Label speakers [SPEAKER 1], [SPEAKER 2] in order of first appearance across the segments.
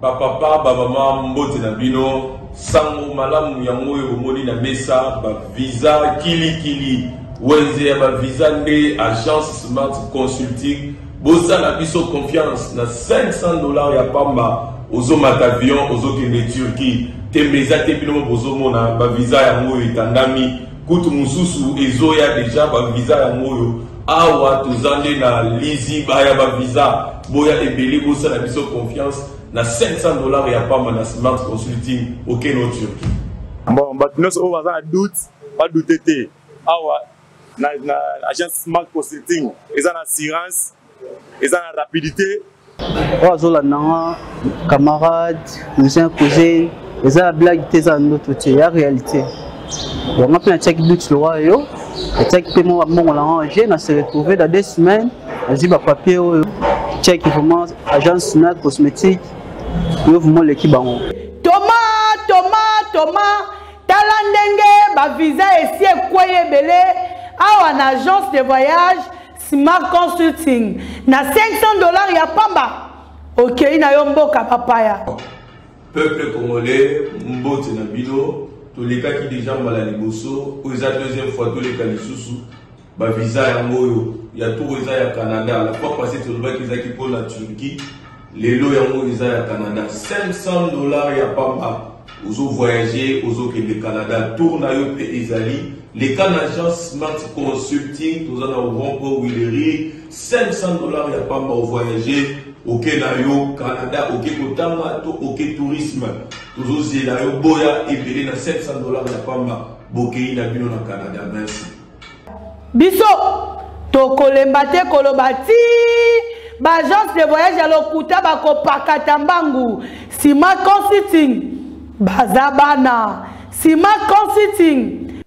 [SPEAKER 1] Papa, maman, mbote na bino, sango malamu yango yo moni na mesa, ba visa kili wenze ba visa nde agence Smart Consulting, bosa na biso confiance na $500 ya pamba, ozo matavion, ozo kende Turquie, te meza te bino bozo mona, ba visa yango yo itandami, kutu mususu ezo ya deja ba visa yango yo, awa tozande na lizi baya ba visa, boya ebeli bosa na biso confiance, na $500 ya pas na Smart Consulting aucun autre Turquie.
[SPEAKER 2] Bon, maintenant on va doute, pas douter. Na agence Smart Consulting, ils ont assurance, ils ont rapidité.
[SPEAKER 3] Zola camarade, cousin, cousine, ils ont blague des autres côté, la réalité. On a pris un check doute le roi yo, le check paiement on l'a rangé, on s'est retrouvé dans 2 semaines, on dit bah papier check vraiment agence Smart Cosmétique. Thomas, Talandenge, ba visa ici Koye Belé, à une agence de voyage Smart Consulting. Na $500 ya pamba. Ok, na yombo kapapaya.
[SPEAKER 1] Peuple congolais, mbote na bino, tous les cas qui déjà mal à liboso, pour la deuxième fois tous les cas les sous ba visa ya moyo, ya tout visa ya Canada, la fois passée tout le monde qui pour la Turquie. Les lots yango visa ya Canada, $500 ya pamba. Ozo voyager, ozo ke le Canada, tourna yo pe ezali. Les Canadiens Smart Consulting, tous en a au Rompo Willery, $500 ya pamba au voyager. Ok na yo Canada, ok kotanga to ok tourisme. Tozo zela yo boya ebele na $500 ya pamba. Bokei na bino na Canada, merci.
[SPEAKER 4] Biso, tokolembate kolobati. Agence de voyage à l'Okuta bako pakatambangu Smart Consulting bazabana Smart Consulting.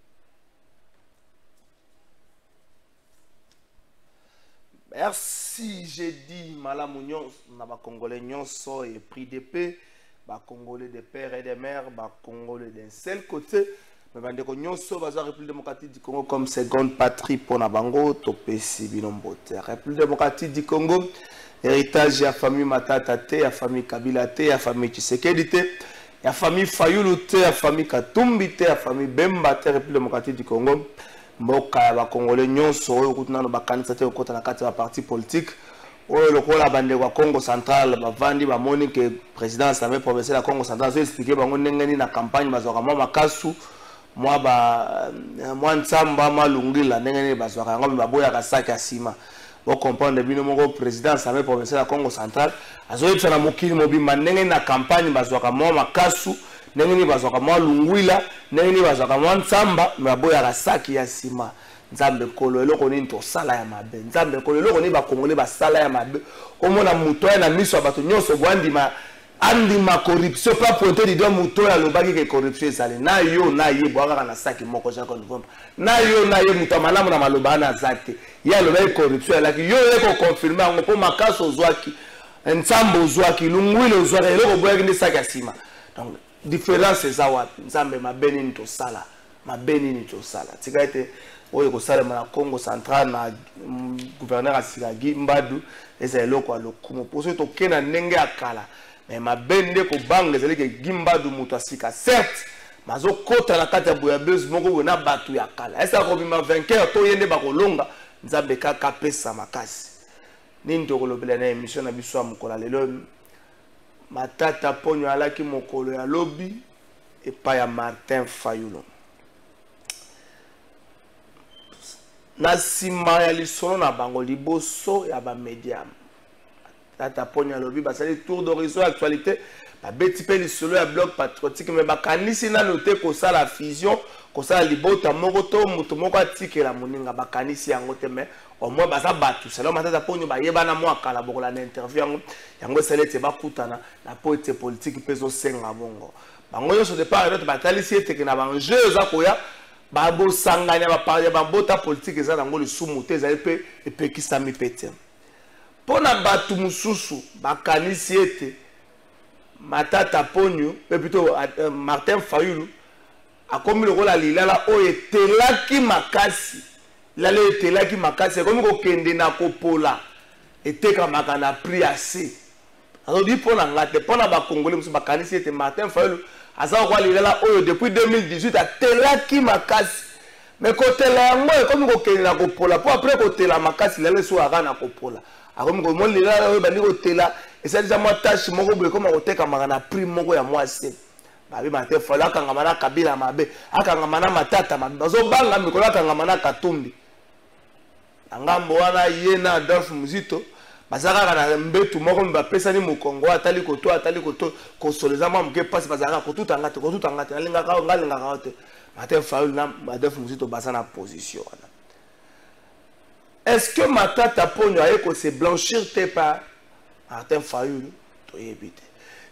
[SPEAKER 5] Merci, j'ai dit Malamounion na ba congolais nyonso et pris d'épée ba congolais de père et de mère ba congolais d'un seul côté. Mais bandeko nyonso baza République démocratique du Congo comme seconde patrie pour na bango topesi binombote. République démocratique du Congo héritage ya famille Matata te, ya famille Kabila te, ya famille Tshisekedi te, ya famille Fayulu te, ya famille Katumbi te, ya famille Bemba te. République démocratique du Congo mboka ya ba congolais nyonso oyo kutuna no bakanisa te okota na kati ya parti politique oyo lokola bandeko ya Congo central bavandi bamoni ke président Assemblée provinciale ya Congo central so expliquer bango ndenge ni na campagne bazwaka mwa makasu moi nsamba malungila ndenge ni bazwaka yango baboya kasaki asima bo comprendre bino moko président Assemblée provinciale ya Congo central azoyebisa na mokili mobimba ndenge na campagne bazwaka mwa makasu ndenge ni bazwaka mwa lungwila ndenge ni bazwaka mwa nsamba baboya kasaki ya sima. Nzambe kolo eloko nini tosala ya mabe, nzambe kolo eloko nini bakongole basala ya mabe omona muto ya na miso bato nyonso bwandima andima corruption pas pointer du doigt muto ya lobaki ke corruption ezali na yo na ye bwaka na saki moko ja konvomba na yo na ye muto malamu na maloba na zate ya lobaki corruption laki yo eko confirmer ngo po makaso zwaki nsambo zwaki lungwile zwaki eloko bwaki ndi saki asima. Donc différence za wapi nzambe mabeni ni tosala mabeni ni tosala tikaite oyo kosalema na Congo central na gouverneur Asigagi Mbadu eza eloko alokumu poso tokena ndenge akala mais mabende ko banga ezali ke Gimbadu muto asika certes mazo kota na kati ya boyabeuse moko na batu ya kala esa ko bima vainqueur to yende bakolonga nzambe kaka pesa makasi nini tokolobela na émission na biso amukola lelo Matata Ponyo alaki mokolo ya lobi epa ya Martin Fayulu na sima ya lisolo na bango liboso ya ba media Tata Ponyo lobi basali tour d'horizon actualité ba beti pe lisolo ya blog patriotique mais bakanisi na noté ko sala fusion ko sala libota moko to muto moko atikela moninga bakanisi yango te mais au moins baza batu selo Matata Ponyo ba yebana mwa kala bokola na interview yango selete bakutana na poete politique peso senga bongo bango yo so départ et batalisi ete na banjeu za koya babo sanganya ba parler ba bota politique za nango le sumuté za pe epekisa mi pete pona batu mususu bakanisi ete Matata Ponyo plutôt Martin Fayulu akomi lokola lilala oyo etelaki makasi lale etelaki makasi akomi kokende na kopola etekamaka na prix assez azodi pour na ngate pour na ba congolais musu bakanisi ete Martin Fayulu aza kwa lilela oyo depuis 2018 atelaki makasi mais kotela yango ekomi kokende kopola po après kotela makasi lelo so akana kopola akomi ko mon lilela oyo bandi kotela esa déjà moi tâche moko boye koma koteka makana prix moko ya mwasi babi Martin Fayulu akanga mana Kabila mabe akanga mana Matata mabe bazo banga mikolo akanga mana Katumbi ngambo wana yena Adolphe Muzito bazaka na mbetu moko mbapesani mukongo atali koto kosoleza mwa mke passe bazaka kotutanga te nalinga ka ngalinga ka te Martin Fayulu na Adolphe Muzito basana position wana. Est-ce que Matata Ponyo aye ko se blanchir te par Martin Fayulu to yebite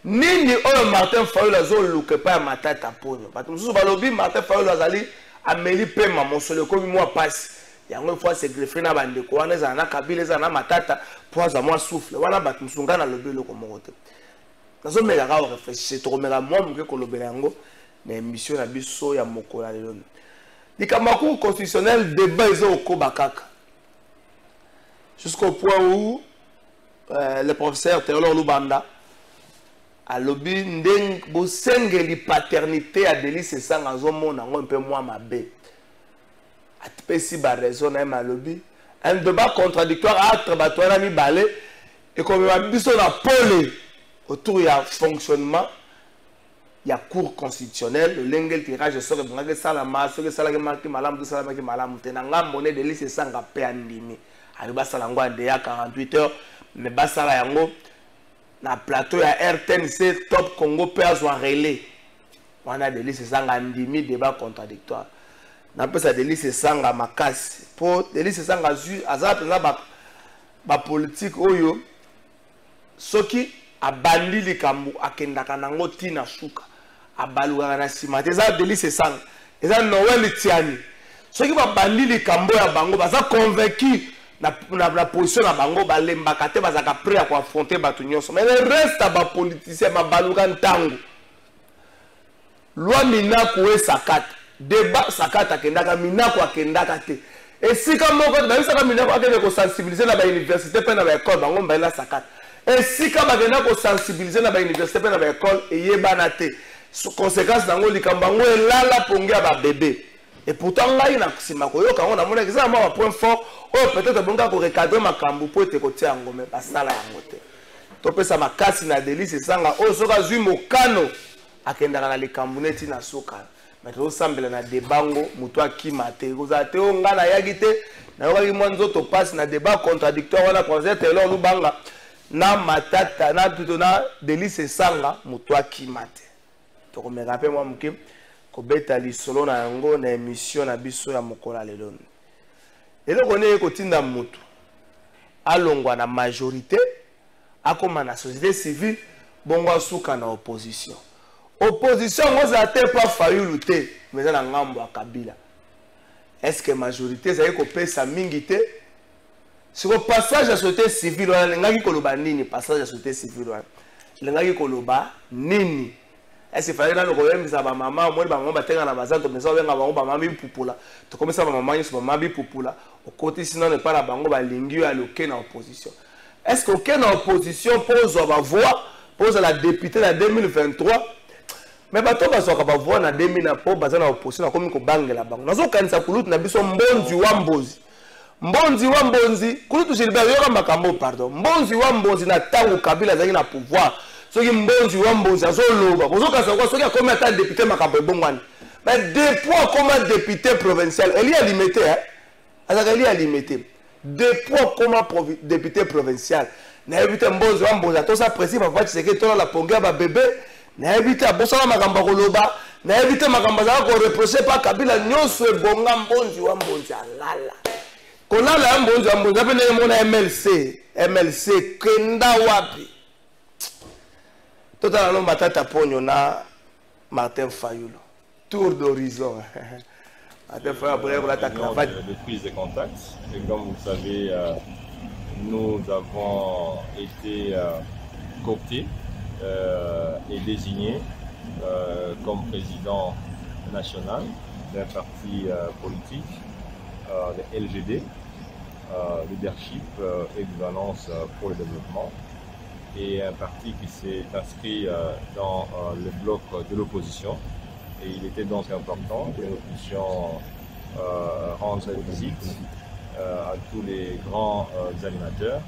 [SPEAKER 5] nini oyo Martin Fayulu azo luke pa Matata Ponyo parce que balobi Martin Fayulu azali ameli pema mosolo ko mwa passe yango fois se greffer na bande ko wana za na Kabila za na Matata poza moi souffle wana bat musunga na lobelo ko mokote nazo mela ka réfléchir to mela moi mke ko lobela yango na émission na biso ya mokola lelo likama cour constitutionnel débat izo ko bakaka jusqu'au point où le professeur Théodore Lubanda a lobby ndeng bo sengeli paternité à Délice Sanga zomona ngo un peu moins mabe atpesi ba raison na malobi un débat contradictoire entre batwana mi balé et comme ba biso na pole autour ya fonctionnement ya cour constitutionnelle le lengel tirage sort ngake sala maso ke sala ke marki malam do sala ke malam te na ngambo ne Délice Sanga pe andimi ali basala ngo ande ya 48 heures mais basala yango na plateau ya RTNC Top Congo pe azwa relais wana Délice Sanga andimi débat contradictoire na pesa Délice Sanga makasi po Délice Sanga zu azala penza ba politique oyo soki abandi likambo akendaka nango tina suka abaluka na sima eza Délice Sanga eza Noël Tiani soki babandi likambo ya bango baza convaincu na position na bango balembaka te bazaka prêt à affronter bato nyonso mais le reste ba politicien babaluka ntango loi minako esakata débat sakata kendaka minako akendaka te esika moko bayisaka minako akende ko sensibiliser na ba université pe na ba école bango mbaela sakata esika bakenda ko sensibiliser na ba université pe na ba école eyebana te conséquence nango likambo ngo elala pongia ba bébé et pourtant ngai na kusima koyoka ngo na mona exactement un point fort oh peut-être bonga ko recadrer makambu po te ko tia ngome basala yango te to pesa makasi na Délice Sanga o soka zui mokano akendaka na likambu neti na soka mais to sambela na debango mutu akima te koza te o ngana yaki te na yoka ki mwanzo to passe na débat contradictoire wana concert Théodore Lubanga na Matata na plutôt na Délice Sanga mutu akima te to ko me rappeler moi mke ko beta lisolo na yango na émission na biso ya mokola lelo eloko ne ko tinda mutu alongwa na majorité akoma na société civile bongo asuka na opposition ngoza te pa Fayulu te mais na ngambo ya Kabila est-ce que majorité ça ko pesa mingi te sur le passage à société civile wana ngaki koloba nini passage à société civile wana ngaki koloba nini est-ce que fallait na ko yemisa ba mama mo ba ngomba tenga na bazanto mais ça benga ba ngomba mama bipupula to komisa ba mama nyiso ba mama bipupula au côté sinon ne pas la bango ba lingi ya loke na opposition est-ce que aucun opposition pose ba voix pose la députée en 2023 mais bato basoka ba voix na 2000 na po bazana opposition comme ko bangela bango nazo kanisa kulutu na biso mbonzi wa mbonzi kulutu Gilbert yoka makambo pardon mbonzi wa mbonzi na tango Kabila zaki na pouvoir soki mbonzi wa mbonzi azoloba kozoka sako soki akomi ata député makambo ebongwani mais depuis comme député provincial eli a limité azaka eli a limité depuis comme député provincial na éviter mbonzi wa mbonzi atosa précis va voir que tola la ponga ba bébé na éviter abosala makambo koloba na éviter makambo za ko reprocher pa Kabila nyonso ebonga mbonzi wa mbonzi alala kolala mbonzi wa mbonzi apene mona MLC kenda wapi Total non Matata Ponyo na Martin Fayulu. Tour d'horizon. Martin Fayulu après pour la cravate.
[SPEAKER 6] De prise de contact. Et comme vous le savez, nous avons été cooptés et désignés comme président national d'un parti politique, le LGD, Leadership et Gouvernance pour le développement. et un parti qui s'est inscrit dans le bloc de l'opposition. Et il était donc important que nous puissions rendre visite à tous les grands animateurs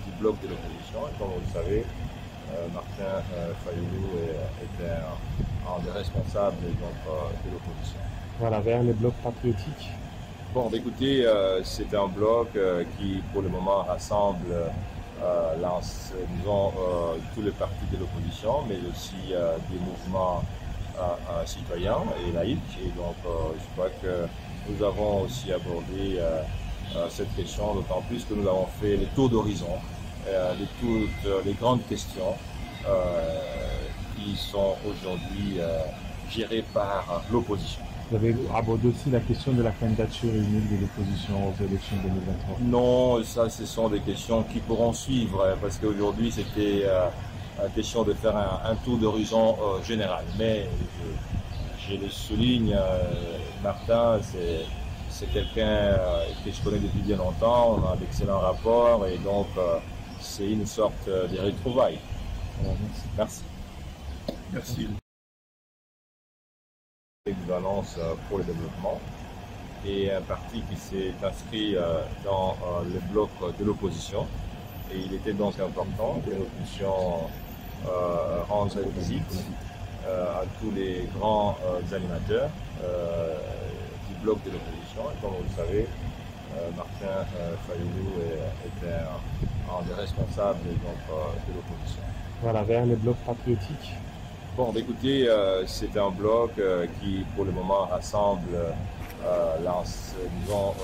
[SPEAKER 6] du bloc de l'opposition. Et comme vous le savez, Martin Fayoulou était un des responsables de l'opposition.
[SPEAKER 7] Voilà, vers les blocs patriotiques.
[SPEAKER 6] Bon, écoutez, c'est un bloc qui, pour le moment, rassemble disons, tous les partis de l'opposition, mais aussi des mouvements citoyens et laïcs. Et donc, je crois que nous avons aussi abordé cette question, d'autant plus que nous avons fait le tour d'horizon de toutes les grandes questions qui sont aujourd'hui gérées par l'opposition.
[SPEAKER 7] Vous avez abordé aussi la question de la candidature unique de l'opposition aux élections 2023.
[SPEAKER 6] Non, ça, ce sont des questions qui pourront suivre, parce qu'aujourd'hui, c'était la question de faire un tour d'horizon général. Mais je le souligne, Martin, c'est quelqu'un que je connais depuis bien longtemps, on a d'excellents rapports, et donc c'est une sorte de retrouvailles. Merci. Merci. Gouvernance pour le développement et un parti qui s'est inscrit dans le bloc de l'opposition. Et il était donc important que nous puissions rendre visite à tous les grands animateurs du bloc de l'opposition. Et comme vous le savez, Martin Fayoulou était un des responsables de l'opposition.
[SPEAKER 7] Voilà, vers les blocs patriotiques.
[SPEAKER 6] Bon, écoutez, c'est un bloc qui, pour le moment, rassemble, disons,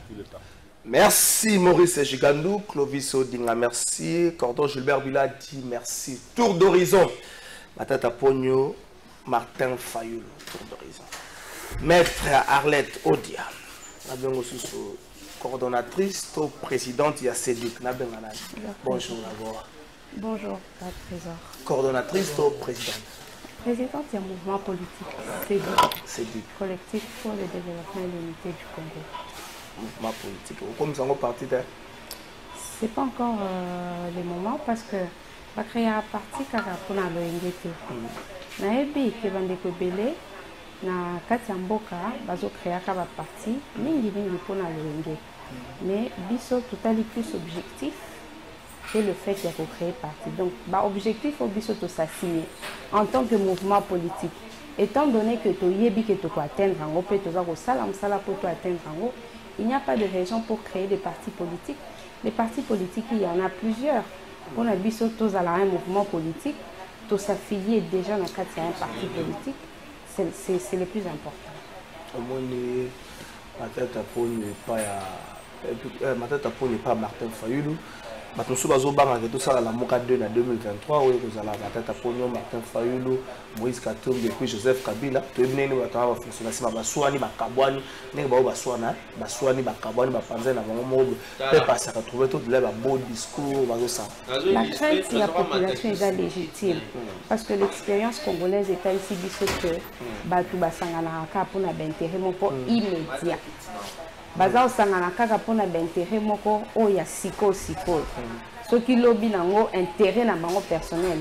[SPEAKER 6] tous les partis.
[SPEAKER 5] Merci Maurice Gigandou, Clovis Odinga, merci. Cordon Gilbert Bila dit merci. Tour d'horizon. Matata Pogno, Martin Fayoulou, tour d'horizon. Maître Arlette Odia, coordonnatrice, présidente Yasséduc. Bonjour d'abord.
[SPEAKER 8] Bonjour, pas de trésor.
[SPEAKER 5] Coordonnatrice ou présidente?
[SPEAKER 8] Présidente du mouvement politique CEDIC, collectif pour le développement et l'unité du Congo.
[SPEAKER 5] Mouvement politique. Comme ça, on parti de...
[SPEAKER 8] Ce n'est pas encore le moment parce que je vais créer un parti pour le NDT. Je vais créer un parti na kati ya mboka bazo créer un parti mingi pour le NDT. Mais biso totali plus objectif. C'est le fait qu'il y a créé parti. Donc, l'objectif est de s'assigner en tant que mouvement politique. Étant donné que tu as atteindre il n'y a pas de raison pour créer des partis politiques. Les partis politiques, il y en a plusieurs. On a vu un mouvement politique, tu s'affilier déjà dans un parti politique, c'est le plus important.
[SPEAKER 5] Ma tête n'est pas Martin Fayoulou. Bato so bazobanga ke to sala la moka 2 na 2023 oyo kozala batata ponyo Martin Fayoulou, Moïse Katumbi et puis Joseph Kabila to ebineni bato ba fonctionner sima baswani bakabwani ndenge ba baswana baswani bakabwani bapanze na bango mobo pe passer à trouver tout le beau discours bazosa.
[SPEAKER 8] La crainte de la population est légitime parce que l'expérience congolaise est ici biso que bato basangana ka pona d'intérêt moko immédiat. Baza osangana kaka pona d'intérêt moko oya siko ce qui lobby nango intérêt na bango personnel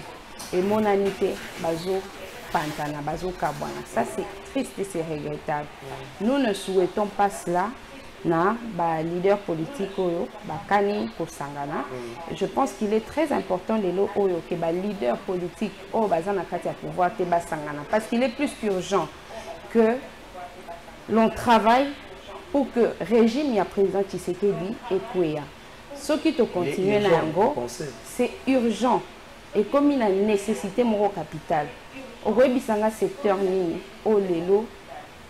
[SPEAKER 8] et monanité bazo pantana bazo kabwana. Ça c'est triste et c'est regrettable. Nous ne souhaitons pas cela na ba leader politique oyo ba kani ko sangana. Je pense qu'il est très important de lo oyo que ba leader politique o baza na kati ya pouvoir te ba sangana parce qu'il est plus urgent que l'on travaille pour que le régime y a président Tshisekedi et Kouya. Ce qui te continue là, c'est urgent. Et comme il a une nécessité moro capital, au Rebisanga secteur ni au Lelo,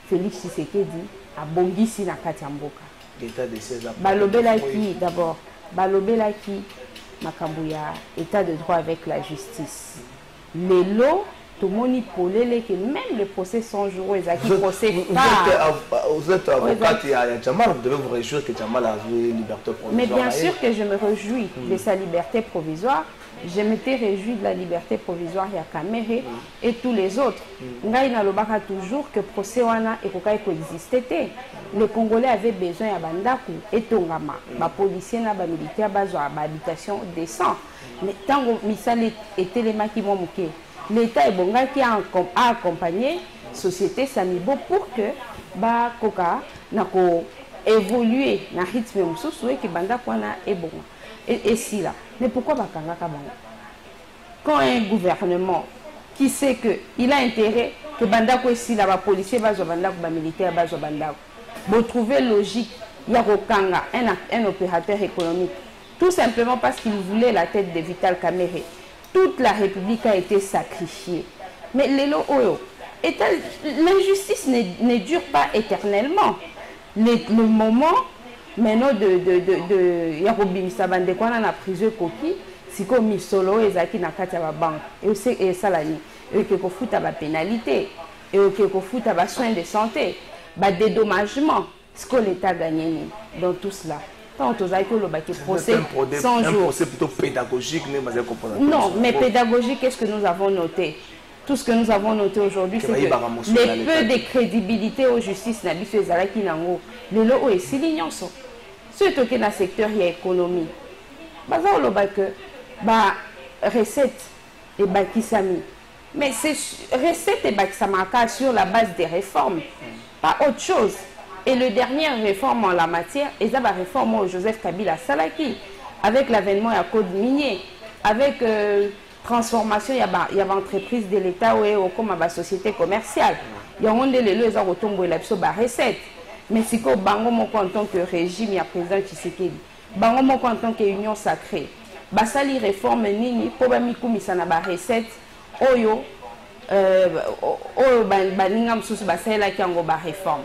[SPEAKER 8] Félix Tshisekedi a bongisi na Katiamboka.
[SPEAKER 5] L'état de César.
[SPEAKER 8] Balobela qui d'abord, Balobela qui Makambuya, état de droit avec la justice. Lelo tout le monde polélé que même le procès 100 jours, ils ont procès
[SPEAKER 5] vous êtes avocat et à Djamal, vous devez vous réjouir que Djamal a joué liberté provisoire.
[SPEAKER 8] Mais bien sûr que je me réjouis de sa liberté provisoire. Je m'étais réjoui de la liberté provisoire il y a Kamere et tous les autres. Ngai na lobaka toujours que procès wana ekokai coexister. Les Congolais avaient besoin ya bandaku et tongama. Ba policiers na ba militaires bazwa habitation décent. mais tant que misali était les maquis moké, l'État est bon qui a accompagné société Samibo pour que ba koka nako évoluer na rythme mususu et que banda kwana est bon et si là mais pourquoi ba kanga ka bango quand un gouvernement qui sait que il a intérêt que banda ko si là ba policier ba zo banda ko ba militaire ba zo banda bo trouver logique ya ko kanga un opérateur économique tout simplement parce qu'il voulait la tête de Vital Kamerhe. Toute la République a été sacrifiée mais lelo oyo l'injustice ne dure pas éternellement. Le moment maintenant de Yarobimisa Bande kwa na prison koki siko misolo ezaki na kati ya banque et salani et que ko futa ba pénalité et que ko futa ba soins de santé ba dédommagement ce que l'État gagné dans tout cela. Quand on a que procès 100 jours.
[SPEAKER 5] Un procès plutôt pédagogique
[SPEAKER 8] non mais pédagogique qu'est-ce que nous avons noté? Tout ce que nous avons noté aujourd'hui, c'est que les peu de crédibilité aux justices n'a biso ezalaki nango lelo o esili nyonso surtout que dans le secteur ya économie baza oloba que ba recette et bakisami mais c'est recette et bakisamaka sur la base des réformes pas autre chose et le dernier réforme en la matière est la réforme au Joseph Kabila Salaki avec l'avènement à code minier avec transformation, il y a une entreprise de l'État ou comme une société commerciale. Il y a un délai, ils ont retombé la recette. Mais si vous bango en tant que régime, il y a président Tshisekedi. Bango en tant qu'union sacrée. Basali réforme nini pour bamiku misana ba recette oyo baninga msusu basala ki ngo ba réforme.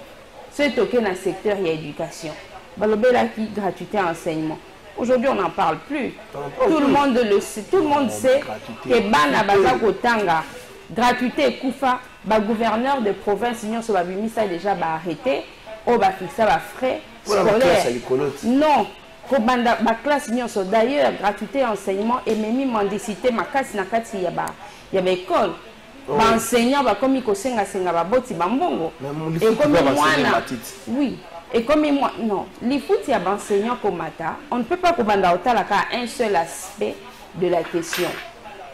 [SPEAKER 8] C'est toqué dans le secteur de l'éducation. Balobela qui gratuité enseignement. Aujourd'hui, on n'en parle plus. Tout le monde le sait. Tout le monde sait que Bana Bazako Tanga, gratuité Koufa, le gouverneur de province, Union Sobabimi, ça déjà arrêté. On va fixer les frais scolaires. Non. La classe Union d'ailleurs, gratuité enseignement et même mendicité, ma classe Nakati Yaba. Il y avait école. Enseignant, comme il kosenga senga baboti bambongo. Et comme moi, oui. Et comme moi, non, les foot, il y a un enseignant comme Mata, on ne peut pas commander un seul aspect de la question.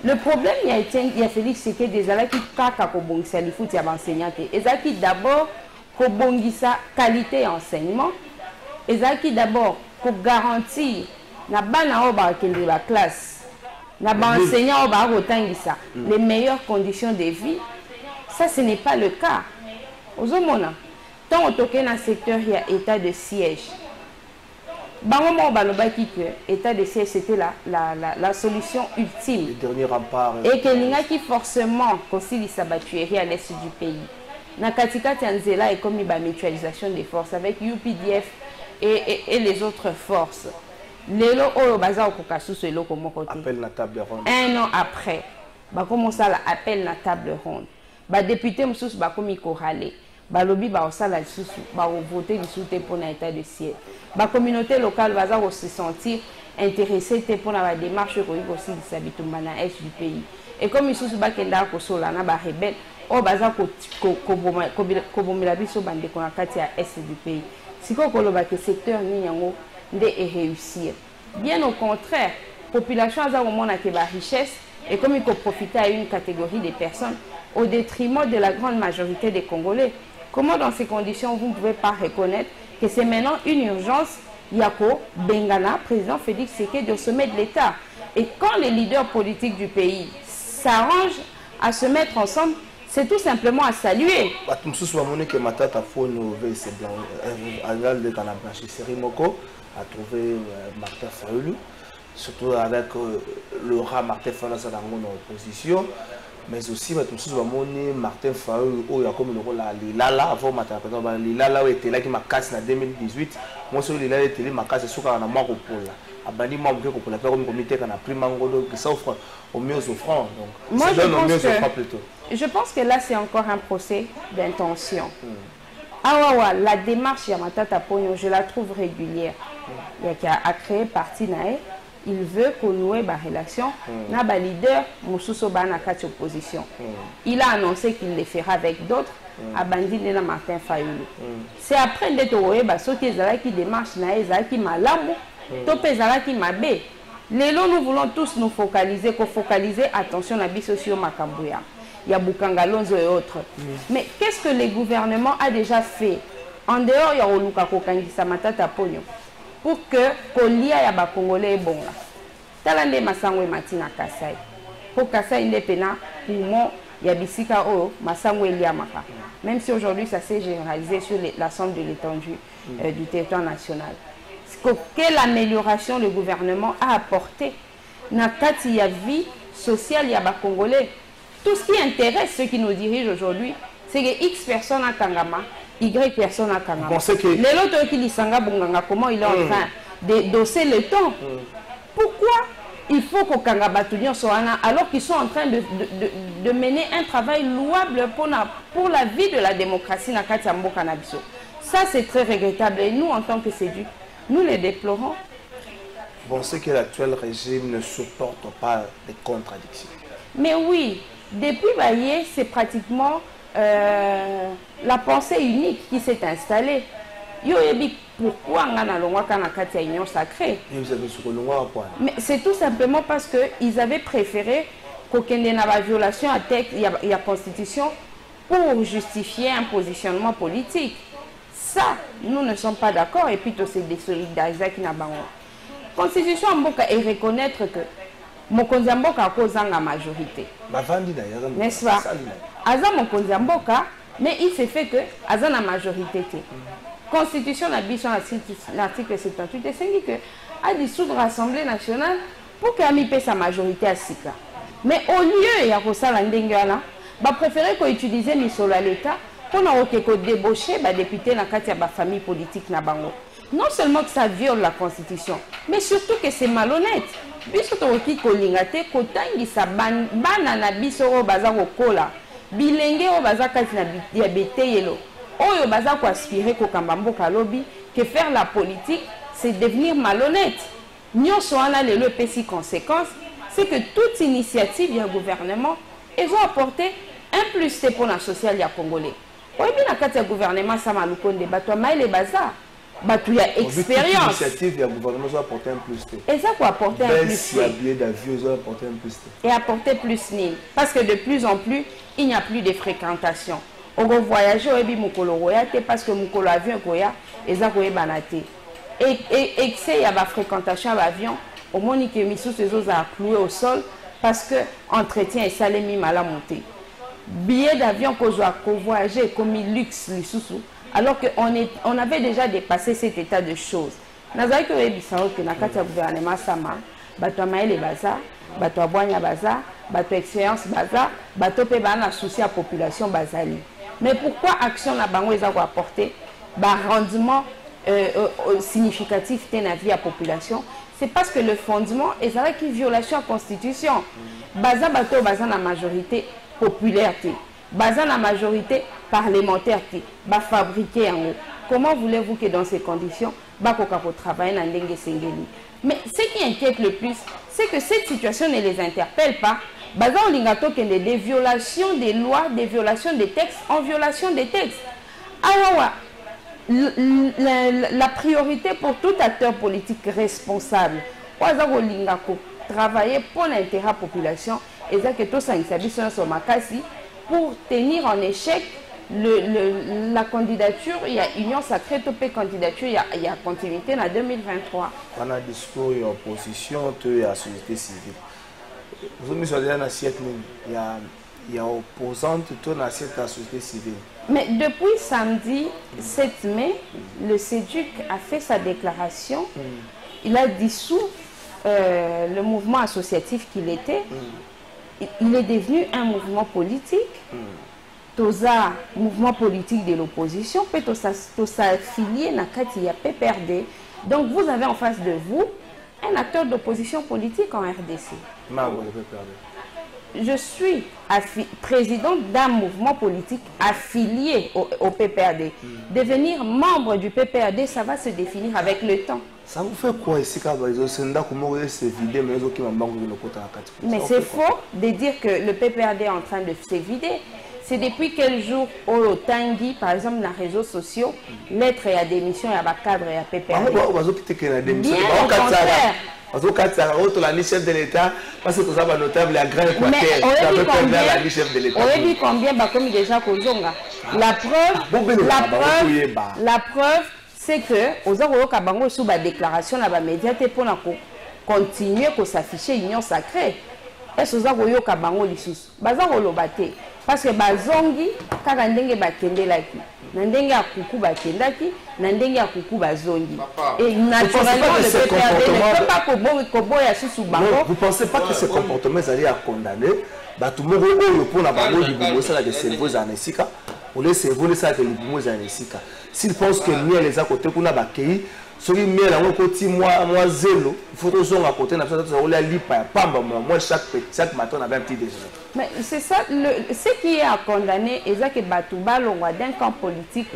[SPEAKER 8] Le problème, il y a Félix, c'est que des gens qui kaka kobongisa les foot, il y a un enseignant. Et ça qui d'abord kobongisa qualité enseignement. Et ça qui d'abord pour garantir na bana oba kende la classe, na ba enseignant oba rotangisa les meilleures conditions de vie. Ça, ce n'est pas le cas. Aux hommes, tant on toque dans le secteur, il y a état de siège. État de siège, c'était la solution ultime.
[SPEAKER 5] Le dernier rempart.
[SPEAKER 8] Et que l'Inga qui forcément concile sa battuerie à l'est du pays. Nakatika Tianzela est comme une mutualisation des forces avec UPDF et les autres forces. Lelo Oro Baza Okokasu, c'est l'eau comme
[SPEAKER 5] appel la table ronde.
[SPEAKER 8] Un an après, bah comment ça l'appel la table ronde. Bah député Moussous bah comme il corralé. Bah lobby bah au sala sous bah au voter du soutien pour l'état de siège. Bah communauté locale va se sentir intéressée pour la démarche aussi des habitants dans l'est du pays. Et comme ils sont bah kenda ko sola na bah rebelle, oh baza ko bomela biso bande ko na kati ya est du pays. Si ko koloba que secteur ni yango nde réussir. Bien au contraire, population a au monde que ba richesse et comme il faut profiter à une catégorie de personnes au détriment de la grande majorité des Congolais. Comment dans ces conditions vous ne pouvez pas reconnaître que c'est maintenant une urgence Yako Bengana, président Félix Tshisekedi au sommet de l'État. Et quand les leaders politiques du pays s'arrangent à se mettre ensemble, c'est tout simplement à saluer.
[SPEAKER 5] A trouvé Martin Fayulu, surtout avec le rat Martin Fayulu en opposition. Mais aussi, Martin Fayulu, il y a comme le rôle à Lilala, avant Lilala était là qui m'a cassé en 2018. Moi, sur Lilala était là, m'a cassé sur un manque pour la. Abani manque pour la faire un comité qu'on a pris mango qui s'offre au mieux offrant.
[SPEAKER 8] Moi, je pense que là, c'est encore un procès d'intention. Ah ouais, la démarche Yamatata Pogno, je la trouve régulière. Il y a créé parti nae. Il veut qu'on noue la relation. Na ba leader Moussousso ba na kati opposition. Il a annoncé qu'il le fera avec d'autres. Abandine na Martin Fayulu. C'est après d'être oé ba soki ezala qui démarche nae ezala qui malamu. Tope ezala qui mabe. Lelo, nous voulons tous nous focaliser, attention à biso sur Makambouya. Il y a Boukangalonzo et autres. Mais qu'est-ce que le gouvernement a déjà fait en dehors de Oluka Kokangisa Matata Pogno pour que Kolia ya ba Congolais bon là. Talande Masangwe Matina Kasai. Pour Kasai Indepena, pour moi, il y a Bissika O, Masangwe Liamaka. Même si aujourd'hui ça s'est généralisé sur l'ensemble de l'étendue du territoire national. Quelle amélioration le gouvernement a apporté dans la vie sociale il y a ba Congolais. Tout ce qui intéresse ceux qui nous dirigent aujourd'hui, c'est que X personnes à Kangama, Y personnes à Kangama. Les autres qui disent comment il est en train d'osser le temps. Pourquoi il faut qu'au Kangaba soit alors qu'ils sont en train de mener un travail louable pour la vie de la démocratie dans Katiambo Canabiso. Ça, c'est très regrettable. Et nous, en tant que séduits, nous les déplorons.
[SPEAKER 5] Bon, c'est que l'actuel régime ne supporte pas les contradictions.
[SPEAKER 8] Mais oui, depuis Baye, c'est pratiquement la pensée unique qui s'est installée. Pourquoi on a union sacrée? Mais c'est tout simplement parce qu'ils avaient préféré qu'aucune violation à texte et à constitution pour justifier un positionnement politique. Ça, nous ne sommes pas d'accord et puis c'est désolidariser qui n'a pas. La constitution et reconnaître que Mokonzi Mboka a causé la majorité. N'est-ce pas? Aza Mokonzi Mboka, mais il s'est fait que Aza la majorité. Constitution n'a l'article 78 et c'est que a dissoudre l'Assemblée nationale pour qu'elle ait sa majorité à Sika. Mais au lieu de va préférer qu'on utilise l'État pour débaucher les députés dans la famille politique. Non seulement que ça viole la Constitution, mais surtout que c'est malhonnête. Biso toki kolingate kotangisa bana na biso o baza kokola bilenge o baza kati na diabete yelo oyo baza ko aspirer ko kambamboka lobi que faire la politique c'est devenir malhonnête. Nyonso ana le pesi conséquence c'est que toute initiative du gouvernement ils ont apporté un plus pour la sociale ya congolais. Oyo bi na kati ya gouvernement ça malukonde bato maile baza il y a expérience.
[SPEAKER 5] L'initiative du gouvernement doit apporter un plus.
[SPEAKER 8] Et ça pour apporter un plus.
[SPEAKER 5] Et
[SPEAKER 8] apporter plus. Parce que de plus en plus, il n'y a plus de fréquentation. On va voyager parce que mon avion et ça et c'est y a la fréquentation à l'avion. Au moins que Missou ces autres a cloué au sol parce que entretien et salé mal à monter. Billet d'avion qu'on doit voyager comme luxe les sous. Alors qu'on avait déjà dépassé cet état de choses. Nous avons que le gouvernement Sama, bato maïle baza, bato aboanya baza, bato expérience baza, bato pe bana souci à population bazali. Mais pourquoi action na bango ils ont apporté rendement significatif dans la vie à population? C'est parce que le fondement est une violation de la Constitution. Baza bato baza la majorité populaire. Baza la majorité parlementaire qui va fabriquer en haut. Comment voulez-vous que dans ces conditions, Bakoka pour travailler dans Ndenge Sengeli? Mais ce qui inquiète le plus, c'est que cette situation ne les interpelle pas. Baza on lingato que des violations des lois, des violations des textes, en violation des textes. Alors, la priorité pour tout acteur politique responsable, Baza on lingako travailler pour l'intérêt de la population, et ça que tout ça s'habille sur ma case pour tenir en échec la candidature, il y a Union Sacrée, topé candidature, il y a continuité en 2023.
[SPEAKER 5] On a un discours et opposition, il y a la société civile. Vous me dites il y a opposante, tout dans la société civile.
[SPEAKER 8] Mais depuis samedi 7 mai, le CEDUC a fait sa déclaration. Il a dissous le mouvement associatif qu'il était. Il est devenu un mouvement politique. Toza mouvement politique de l'opposition peut s'affilier à Katia PPRD. Donc vous avez en face de vous un acteur d'opposition politique en RDC. Je suis président d'un mouvement politique affilié au PPRD. Devenir membre du PPRD, ça va se définir avec le temps.
[SPEAKER 5] Ça vous fait quoi ici?
[SPEAKER 8] Mais c'est faux de dire que le PPRD est en train de se vider. C'est depuis quel jour au Tanguy, par exemple, dans les réseaux sociaux, lettre et à démission, il y a cadre et à PPRD. Bien au contraire,
[SPEAKER 5] Parce que quand tu as le chef de l'État, parce que tu as un notable à Grand Équateur, tu as perdu le chef de l'État.
[SPEAKER 8] On dit combien comme déjà Kozonga. La preuve, c'est que aux Kabango sous la déclaration dans la média pour continuer à s'afficher union sacrée. Est-ce que vous Kabango lissus? Bazango lobate parce que bazongi kaka ndenge bakendelaki. Nandenge ya kuku bakendaki, nandenge ya kuku bazongi. Et naturellement le PPRD ne peut pas koboya sous bango.
[SPEAKER 5] Vous pensez pas que ce comportement allait à condamner? Batumoro oyo pour la bango du ça de cerveau anesika. Pour les cerveaux ça que les anesika. S'ils pensent que miel les à côté pour na bakei, celui miel en côté moi zélo, il faut toujours à côté na ça on la lipa pamba moi chaque matin on avait un petit déjeuner.
[SPEAKER 8] Mais c'est ça, ce qui est à condamner, c'est que Batouba l'onwa d'un camp politique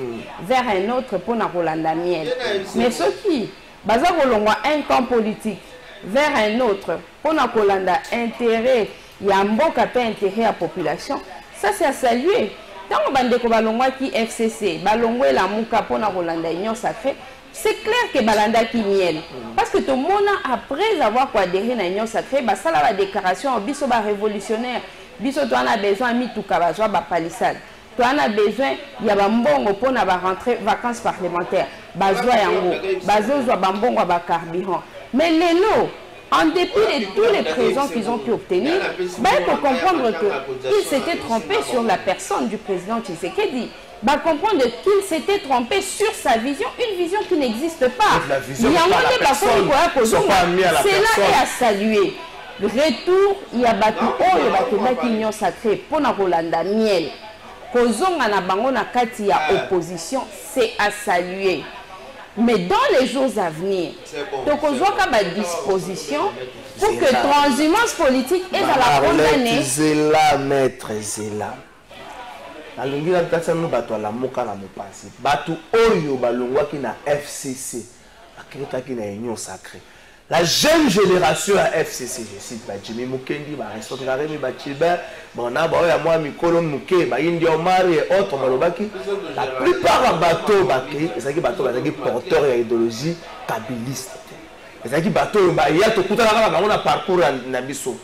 [SPEAKER 8] vers un autre pour na Rolanda miel. Mais ce qui, Baza l'onwa un camp politique vers un autre pour na Rolanda intérêt, il y a un bon capé intérêt à la population, ça c'est à saluer. Tant on bande ko balongwa qui FCC, balongwe la mouka pour na Rolanda union sacrée. C'est clair que Balanda qui miel. Parce que tout le monde, après avoir adhéré à l'Union sacrée, ça la déclaration, biso ba révolutionnaire, biso tu en as besoin de tout kabazoa ba palissade. Tu en as besoin, il y a bambongo pour na ba rentrer vacances parlementaires. Bazoa yango, bazoa bambongo ba carburant. Mais les lots, en dépit de tous les présents qu'ils ont pu obtenir, il faut comprendre qu'ils s'étaient trompés sur la personne du président Tshisekedi. Va comprendre qu'il s'était trompé sur sa vision, une vision qui n'existe pas.
[SPEAKER 5] La vision de la personne,
[SPEAKER 8] c'est là et à saluer. Le retour, il y a battu il y a union sacrée pour na Rolanda miel. Kozonga na bango na kati ya opposition, c'est à saluer. Mais dans les jours à venir, tokozwaka ba disposition pour que transhumance politique est à la condamner.
[SPEAKER 5] Zela maître Zela. Alongi na kati no bato la moka na mopasi bato oyo balongwaki na FCC akirutaki na union sacrée. La jeune génération à FCC, je cite Jimmy Mukendi, Aristote Karemi, Chilbert, Bonaba oya moi Mikolo Muke, Indi Omar et autres malobaki. La plupart des bateaux baki, c'est bateaux bazaki porteurs d'idéologie kabiliste. C'est bateau il y a tout un parcours na biso.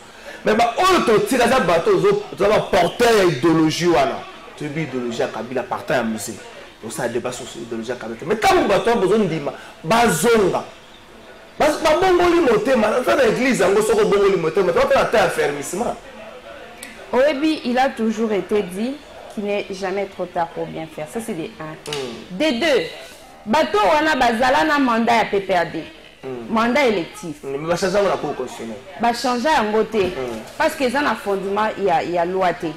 [SPEAKER 5] Mais on te tire ça bateau zo porteur d'idéologie wana. Idéologie à Kabila partant à musée. Donc ça débat sur l'idéologie à Kabila. Mais quand vous battez, vous avez besoin de bazonga. Bangoli motema, dans l'église, on a bangoli motema, on a un affermissement.
[SPEAKER 8] Oebi, il a toujours été dit qu'il n'est jamais trop tard pour bien faire. Ça c'est des 1. Des 2, bateau on a bazala na mandat à PPRD. Mandat électif.
[SPEAKER 5] Mais va changer la cour constitutionnelle.
[SPEAKER 8] Va changer en côté. Parce que dans un fondement il y a loi té.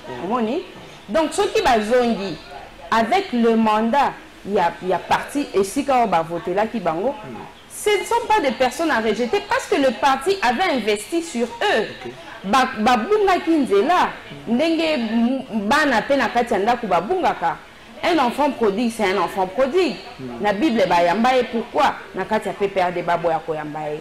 [SPEAKER 8] Donc, ceux qui bazongi, avec le mandat, il y a parti, et si quand on va voter là, qui bango, ce ne sont pas des personnes à rejeter parce que le parti avait investi sur eux. Babunga kinzela, ndenge bana pena katianda ku babungaka. Un enfant prodigue, c'est un enfant prodigue. La Bible ba yambaye pourquoi na katia PPRD babo ya ko yambaye.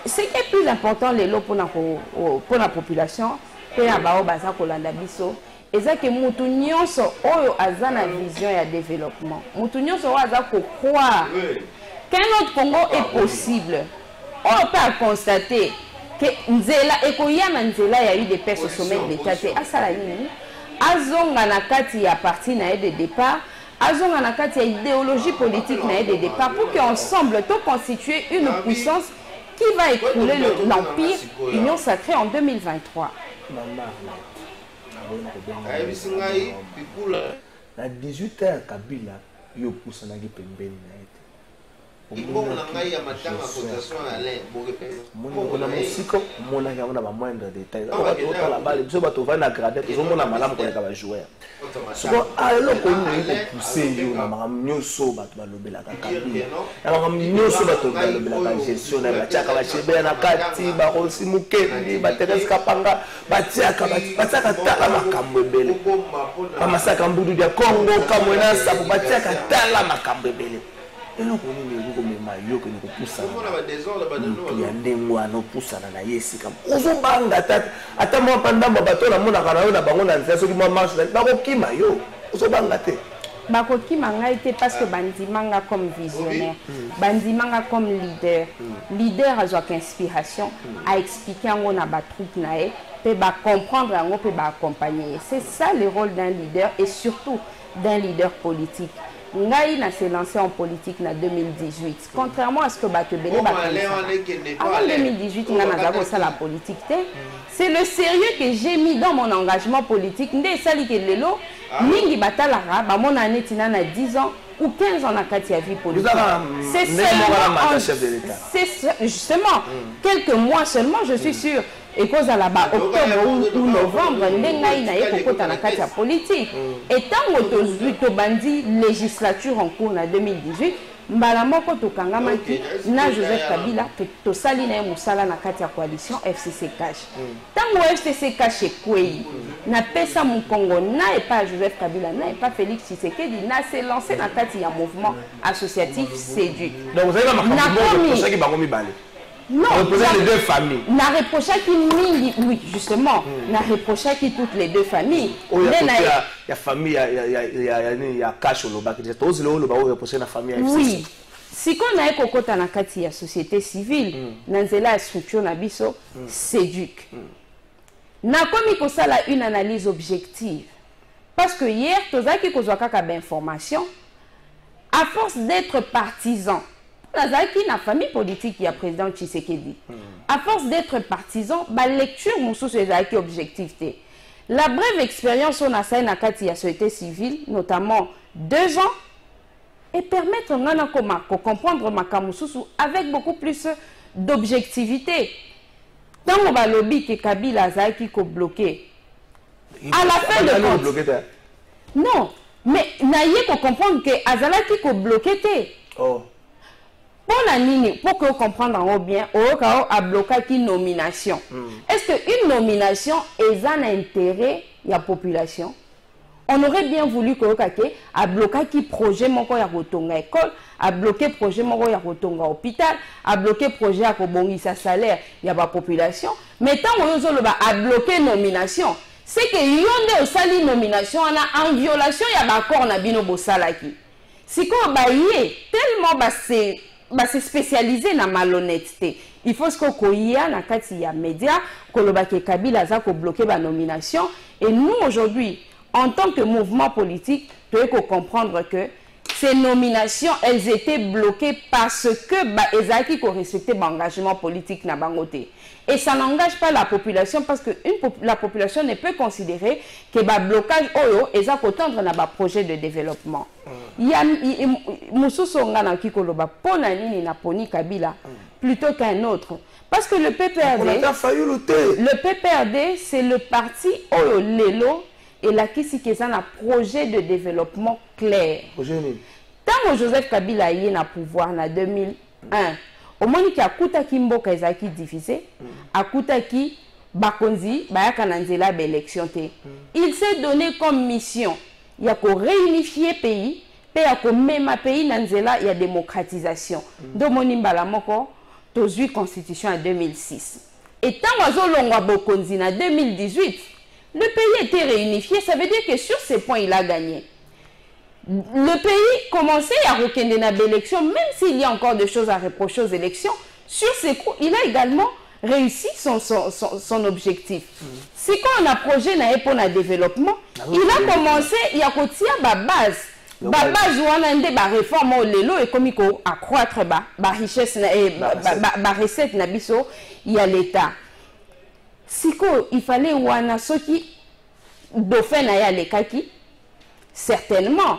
[SPEAKER 8] Ce qui est plus important les lots pour la population, c'est la bao baza kolanda biso. Et ça que mutu nyonso oyo aza na vision ya développement. Mutu nyonso oyo aza ko croire qu'un autre Congo est possible. On peut constater que nzela ekoya na nzela ya eu des pertes au sommet de l'État. Asala nini? Azonga na kati ya parti na de départ, azonga na kati ya idéologie politique na de départ pour qu'ensemble to constituer une puissance qui va écrouler l'empire Union sacrée en 2023.
[SPEAKER 5] Na 18h Kabila yo poussana ki pembeni na ete. Mona musiko mona ya mona ba moindre détail. Ba la balle biso bato va na grader ils ont mona malamu ko ba jouer. Soko alo ko ni ko pousser yo na makam nyoso bato ba lobela ka Kabila. Na makam nyoso bato ba lobela ka gestion na ba chaka ba chebe na kati ba rosi mukendi ba Thérèse Kapanga ba tiaka tala makambo ebele. Ba masaka mbudu ya Congo kamwena sabu ba tiaka tala makambo ebele. Et nous connaissons les maillots que nous poussons. Il y a des mois nous poussons na yesi comme. Ozo banga tata. Ata moi pendant ma bateau na mona kana na bango na nzela soki moi marche na ko ki maillot. Ozo banga te.
[SPEAKER 8] bakoki manga été parce que bandimanga comme visionnaire, bandimanga comme leader. Leader a joué inspiration, a expliqué en na ba troupe nae, peut ba comprendre en peut ba accompagner. C'est ça le rôle d'un leader et surtout d'un leader politique. Ngai n'a s'est lancé en politique en 2018. Contrairement à ce que Batebele en 2018, on a ça la politique. C'est le sérieux que j'ai mis dans mon engagement politique. Ndé sali ke lelo, mingi batalara, ba mon année tina na 10 ans ou 15 ans na katia vie politique. C'est seulement c'est justement quelques mois seulement, je suis sûr. Et cause à là-bas, octobre ou novembre, ndengai na ye kokota na kati ya politique. Et tant que bandi législature en cours en 2018, mbala moko tokangamaki na Joseph Kabila to sali na musala na kati ya coalition FCC Cash. Tant que FCC Cash kwei na pesa mu Congo na et pas Joseph Kabila na et pas Félix Tshisekedi na s'est lancé na kati ya mouvement associatif SEDUC. Donc vous avez ma non, les deux familles. N'a reproché qui oui, justement, n'a reproché qui toutes les deux familles. Il y a famille, il y a cash au loba, il y a tous les loba où reproché la famille. Oui. Si qu'on a écouté na kati ya société civile, nanzela structure na biso, SEDUC. N'a commis pour ça une analyse objective. Parce que hier, tozaki kozwaka ka d'information, à force d'être partisan. La famille politique qui a président Tshisekedi. À force d'être partisan, la lecture est objectivité. La brève expérience on a ça na kati ya société civile, notamment 2 ans, et permettre de comprendre makamususu avec beaucoup plus d'objectivité. Dans le lobby que Kabila a qui bloqué. À la fin de compte. Non, mais naïe pour comprendre que Azala qui bloqué. Oh. Pour que vous compreniez bien, on a bloqué une nomination. Est-ce qu'une nomination est un intérêt de la population? On aurait bien voulu que vous a bloqué qui projet moko ya kotonga école, a bloqué projet moko ya kotonga hôpital, a bloqué projet à kobongisa salaire ya la population. Mais tant que vous a bloqué nomination, c'est que yonde osali nomination en violation ya l'accord na bino bosalaki. Si ko ba yé tellement c'est spécialisé dans la malhonnêteté. Il faut que y a na média que Kabila a bloqué la nomination. Et nous aujourd'hui, en tant que mouvement politique, nous devons comprendre que ces nominations, elles étaient bloquées parce que Ezaki ko respecté l'engagement politique na bangote. Et ça n'engage pas la population parce que la population ne peut considérer que le blocage oyo eza kotendre na ba projet de développement. Il y a mususu ngana kikoloba pona nini na poni Kabila plutôt qu'un autre parce que le PPRD c'est le parti oyo lelo et la kisi keza na projet de développement clair. Tant que Joseph Kabila y na pouvoir na 2001 au moment qui a kuta kimboka ezaki divisé a kuta ki bakonzi bayaka na nzela ba élection te. Il s'est donné comme mission il y a ko réunifier pays pe ya ko mema pays na nzela ya démocratisation. Do moni mbala moko tozui constitution en 2006. Et tant azolongwa bokonzi na 2018, le pays était réunifié, ça veut dire que sur ces points il a gagné. Le pays commençait à reconnaître l'élection, même s'il y a encore des choses à reprocher aux élections. Sur ces coups, il a également réussi son objectif. Si quand on a projet pour le développement, il a commencé, il a continué à base. La base où on a des réformes au lélo et comme il faut accroître la richesse et la recette, il y a l'État. Si il fallait ou on a ceux qui dauphin na les kaki, certainement.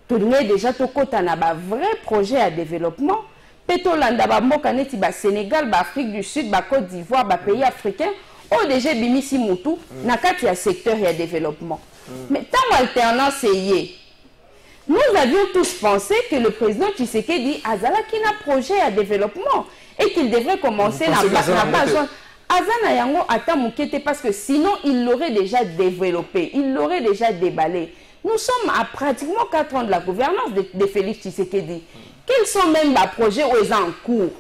[SPEAKER 8] Tout le monde déjà tout côté na ba vrai projet à développement. Petolanda ba mokaneti ba Sénégal, ba Afrique du Sud, ba Côte d'Ivoire, ba pays africains. Oh déjà bimisi mutu na kati ya secteur ya développement. Mais tant alternance c'est nous avions tous pensé que le président Tshisekedi Azala qui n'a projet à développement et qu'il devrait commencer la base. Azana yango ata mukete parce que sinon il l'aurait déjà développé, il l'aurait déjà déballé. Nous sommes à pratiquement 4 ans de la gouvernance de Félix Tshisekedi. Quels sont même les projets où ils sont en cours?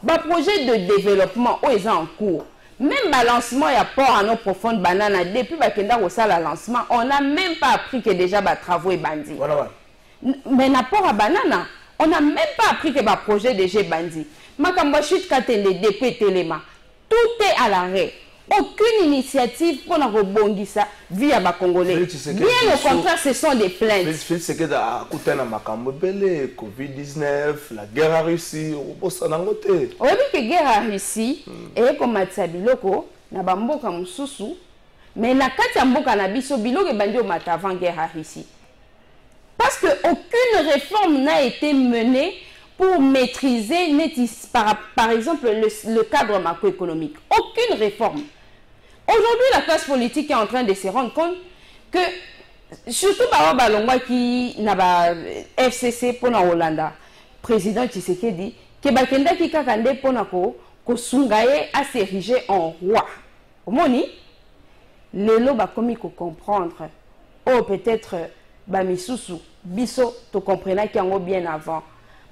[SPEAKER 8] Les projets de développement où ils sont en cours. Même le lancement, il y a port à nos profondes bananes. Depuis que nous avons le lancement, on n'a même pas appris que déjà les travaux sont bandits. Voilà. Mais n'apport à banana, on n'a même pas appris que le projet de G Bandi. Makamba chute katele depuis Téléma. Tout est à l'arrêt. Aucune initiative pour la rebondissa via les Congolais. Bien au contraire, ce sont des plaintes.
[SPEAKER 5] C'est que à côté de Makambo Belé, Covid-19, la guerre à Russie, on peut s'en engoter.
[SPEAKER 8] Oui, que la guerre à Russie, et comme Matsabiloko, na bamboka mususu, mais la Katamboka na biso biloko bandi au mat avant guerre à Russie. Parce qu'aucune réforme n'a été menée pour maîtriser par exemple le cadre macroéconomique. Aucune réforme. Aujourd'hui, la classe politique est en train de se rendre compte que, surtout par Balongwa qui n'a pas FCC pour la Hollande, président Tshisekedi, que Bakenda qui kakande pour na ko Sungaye a s'ériger en roi. Au moni, les lots ba commis ko comprendre. Oh peut-être Bamisusu, Biso, tu comprenais qu'il y a bien avant.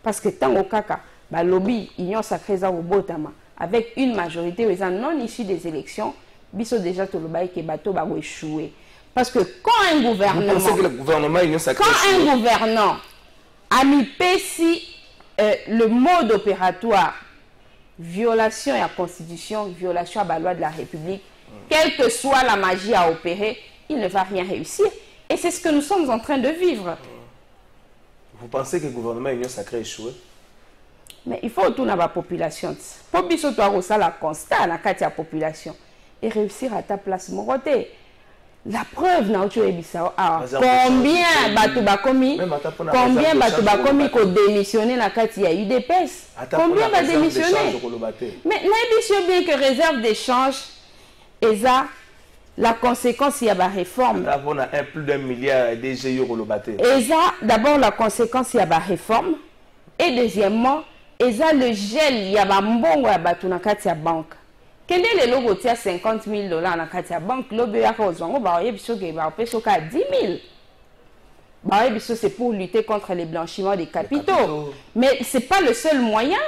[SPEAKER 8] Parce que tant au kaka, bah lobby, union sacrée za Botama, avec une majorité non issue des élections, Biso déjà tout le bail que bateau va échouer. Parce que quand un gouvernement, a mis si le mode opératoire, violation à la Constitution, violation à la loi de la République, quelle que soit la magie à opérer, il ne va rien réussir. Et c'est ce que nous sommes en train de vivre.
[SPEAKER 5] Vous pensez que le gouvernement union sacrée a échoué?
[SPEAKER 8] Mais il faut retourner à la population. Pour que tu aies la constat dans la population et réussir à ta place. La preuve, combien Batou Bakomi ont démissionné dans la UDPS? Combien va démissionner? Mais l'ambition bien que réserve d'échange, et ça, la conséquence, il y a la réforme.
[SPEAKER 5] D'abord, on a plus d'1 milliard de GIO.
[SPEAKER 8] Et ça, d'abord, la conséquence, il y a la réforme. Et deuxièmement, et ça, le gel, il y a la mbongo à la banque. Quel est le logo qui a 50 000 $ dans la banque? L'obé à cause, on va y 10 000. C'est pour lutter contre les blanchiments des capitaux. Mais ce n'est pas le seul moyen.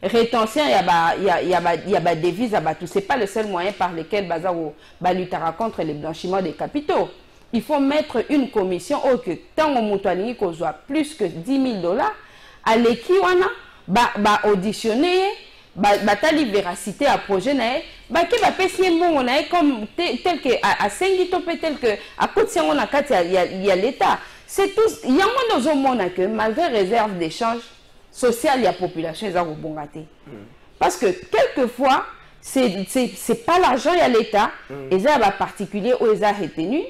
[SPEAKER 8] Rétention, il y a des devises à tout. Ce n'est pas le seul moyen par lequel Bazao luttera contre les blanchiments des capitaux. Il faut mettre une commission au que tant au moutouani qu'on soit plus que 10 000 $, à l'équiwana, auditionner, batali véracité à projet, qui va payer bon comme tel que à Sengito, tel que à côté on a il y a l'État. C'est tout. Il y a moins dans un monde que malgré réserve d'échange social, il y a population ils ont bon gâté. Parce que quelquefois c'est pas l'argent il y a l'État, ils ont particulier où ils ont retenu.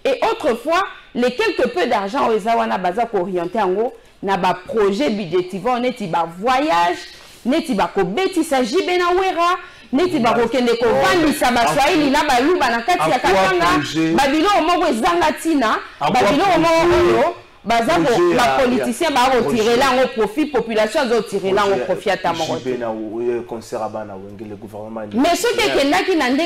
[SPEAKER 8] Et autrefois les quelque peu d'argent où ils ont bazar orienté en gros na ba projet budgétaire, on est ba voyage, neti ba ko beti sa jibena wera, neti ba ko kende ko vandisa ba swahili na ba luba na kati ya katanga, babilo moko ezanga tina, babilo moko oyo la politicien va retirer là au profit, population va retirer là au profit à ta mort. Mais ce qui n'a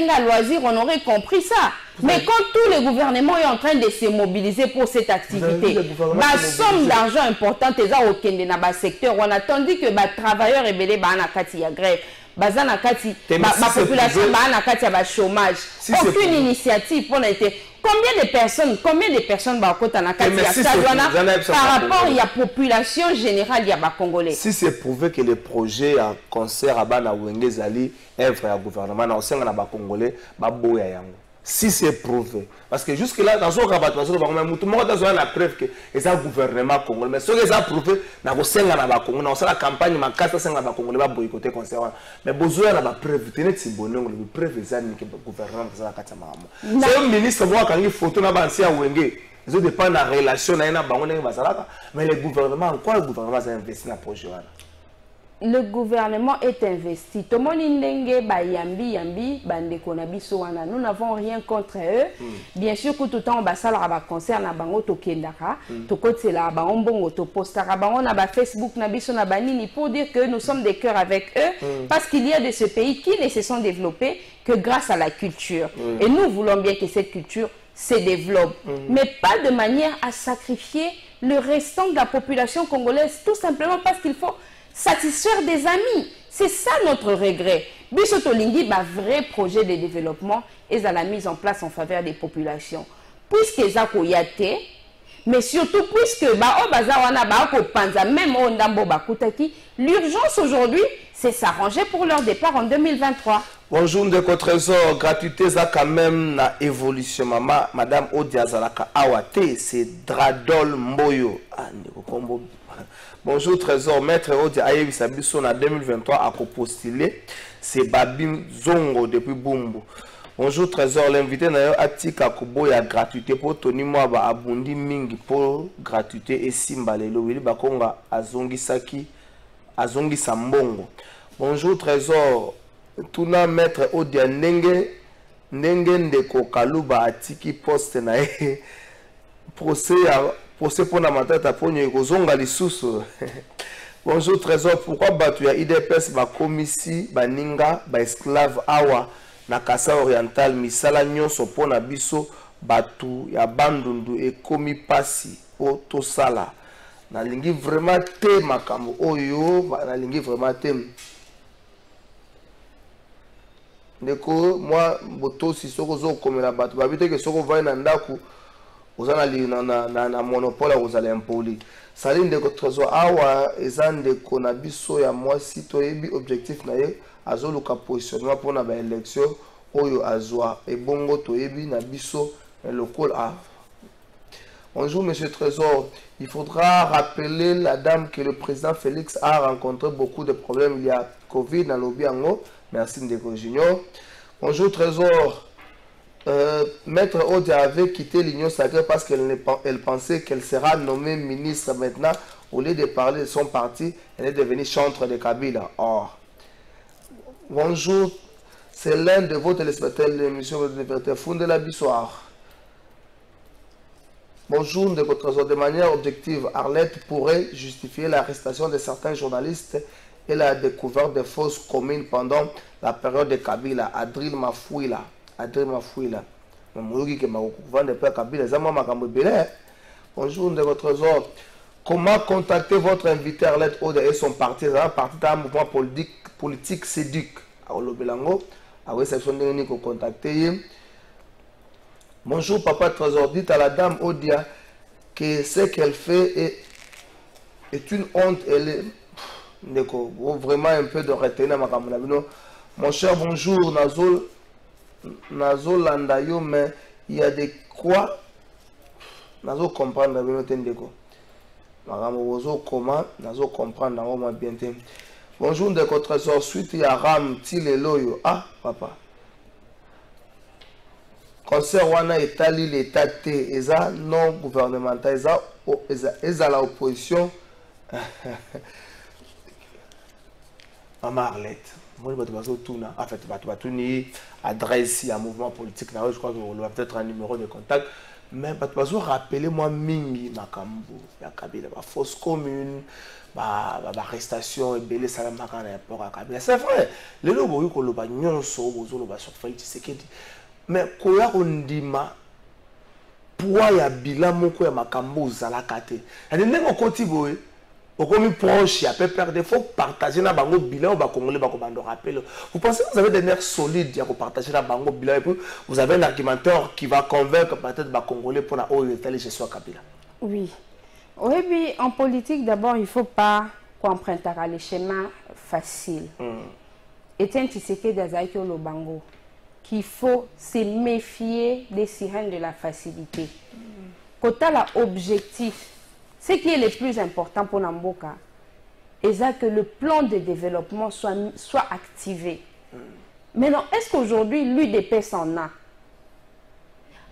[SPEAKER 8] pas loisir, on aurait compris ça. Mais quand tous les gouvernements sont en train de se mobiliser pour cette activité, la somme d'argent importante est au secteur, on a attendu que les travailleurs et les grève. La population a chômage. Aucune initiative pour été. Combien de personnes par rapport à la population générale il Congolais?
[SPEAKER 5] Si c'est prouvé que le projet à concert à Bana Wengezali œuvre à gouvernement na osenga na ba Congolais ba boya yango. Si c'est prouvé. Parce que jusque-là, dans son rabat, tout le monde a la preuve que c'est un gouvernement congolais. Mais ce qui est prouvé, c'est que la campagne, la Congolais va boycotter concernant. Mais besoin de la preuve, tenez si bon, le preuve est que le gouvernement est la c'est un ministre qui a une photo de l'ancien Wenge. Ils dépendent de la relation avec mais le gouvernement, en quoi le gouvernement a investi dans le projet?
[SPEAKER 8] Le gouvernement est investi. Tout le monde yambi, nous n'avons rien contre eux. Bien sûr que tout le temps on va concerne à bango to kendaka, to côté là bango bongo to postara bango na ba Facebook na biso na banini pour dire que nous sommes des cœurs avec eux parce qu'il y a de ce pays qui ne se sont développés que grâce à la culture. Et nous voulons bien que cette culture se développe, mais pas de manière à sacrifier le restant de la population congolaise, tout simplement parce qu'il faut satisfaire des amis. C'est ça notre regret. Bisotolingi, un vrai projet de développement et à la mise en place en faveur des populations. Puisque Zako Yate, Mais surtout, puisque même l'urgence aujourd'hui, c'est s'arranger pour leur départ en 2023.
[SPEAKER 5] Bonjour, Ndeko Trésor. Gratuité, ça quand même na évolution. Maman, Madame Odia Zalaka Awate, c'est Dradol Mboyo. Ah, Ndeko Kombo. Bonjour, Trésor. Maître Odia Ayebi Sabiso, en 2023, a postulé. C'est Babim Zongo depuis Bumbu. Bonjour, Trésor. L'invité n'a pas dit qu'il y a gratuité pour Tony Mwaba Abundi Mingi pour gratuité et Simba Lelo. Il Bakonga Azongi Saki Azongi Sambongo. Bonjour, Trésor. Tuna Maître Odia Nenge Ndeko Kaluba Atiki poste na procès pour la matata pour Kozonga Lisusu. Bonjour, Trésor. Pourquoi batu ya IDPS ba komisi ba ninga ba esclave awa na Kasa Oriental misala nyonso pona biso batu ya bandundu e komi pasi o tosala na lingi vraiment te makambo oyo na lingi vraiment te ndeko moi boto si soko zo komela batu babite ke soko vai na ndaku ozana na monopole ozala impoli sali ndeko Trésor awa ezande ko na biso ya mwasi to yebi objectif na ye azoluka positionnement pour na ba élection oyo azwa et bongo to yebi na biso local a. Bonjour monsieur Trésor, il faudra rappeler la dame que le président Félix a rencontré beaucoup de problèmes il y a Covid dans l'Obiango. Merci Ndeko Junior. Bonjour Trésor. Maître Odia avait quitté l'Union sacrée parce qu'elle pensait qu'elle sera nommée ministre maintenant. Au lieu de parler de son parti, elle est devenue chantre de Kabila. Or, bonjour, c'est l'un de vos téléspectateurs de l'émission de Liberté Fondé la Bissoir. Bonjour, de votre trésor. De manière objective, Arlette pourrait justifier l'arrestation de certains journalistes et la découverte de fausses communes pendant la période de Kabila. Adril Mafouila. Bonjour, de votre trésor. Comment contacter votre invité Arlette Odia et son parti? Un parti d'un mouvement politique SEDUC. Bonjour, papa Trésor. Dites à la dame Odia que ce qu'elle fait est une honte. Elle est vraiment un peu de retenir ma camarade. Mon cher, bonjour, Nazo Landayo, mais il y a des quoi Nazo comprendre la vérité ndeko. Comment Nazo comprendre bien. Bonjour de votre trésor suite ya ram tile loyo. Ah papa. Concert wana etali l'état te eza non gouvernemental eza la opposition. Maman Arlette. Moi je vais tout na en fait tu ni adresse à mouvement politique je crois qu'on va peut-être un numéro de contact. Mais je rappeler moi mingi makambo ya Kabila ba fausse commune ba arrestation et belé salama kana ya port à Kabila. C'est vrai. Le lobo ko lo ba nyonso bozo lo ba sur Félix Tshisekedi. Mais koya ondima poa ya bila moko ya makambo zala kate. Et ndenge okoti boye okomi proche ya peut perdre faut partager na bango bilan ba congolais ba ko bando rappel. Vous pensez que vous avez des nerfs solides ya ko partager na bango bilan et puis vous avez un argumentaire qui va convaincre peut-être ba congolais pour la haut état chez soi Kabila. Oui.
[SPEAKER 8] Oui, mais en politique d'abord, il faut pas qu'on emprunte les schémas faciles. Etienne Tshisekedi d'Azaïki Lobango qu'il faut se méfier des sirènes de la facilité. Quand tu as l'objectif, ce qui est le plus important pour Namboka, c'est que le plan de développement soit activé. Maintenant, est-ce qu'aujourd'hui, l'UDPS en a?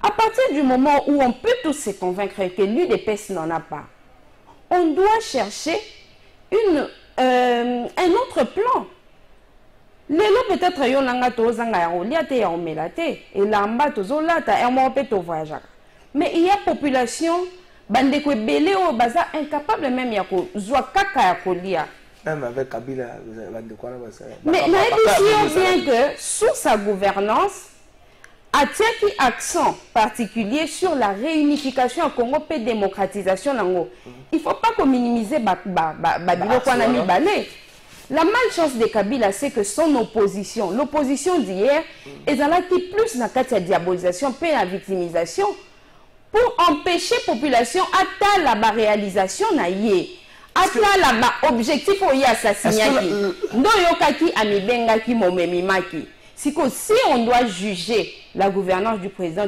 [SPEAKER 8] À partir du moment où on peut tous se convaincre que l'UDPS n'en a pas, on doit chercher un autre plan. Lelo peut-être yon langa tozanga ya oliate ya omelate et lamba tozolata et mo pe to voyager. Mais il y a population bande ko belé o baza incapable même ya ko zwa kaka ya kolia.
[SPEAKER 5] Même avec Kabila bande ko na baza.
[SPEAKER 8] Mais on bien que sous sa gouvernance a tient accent particulier sur la réunification au Congo et démocratisation nango. Il faut pas qu'on minimise Babilo kwa na mi balé. La malchance de Kabila, c'est que son opposition, l'opposition d'hier, est dans la plus dans la diabolisation, puis la victimisation. pour empêcher la population à la réalisation na yé. Atala ba objectif o ya assassinaki. Ndo yokaki amibengaki momemimaki. Si on doit juger la gouvernance du président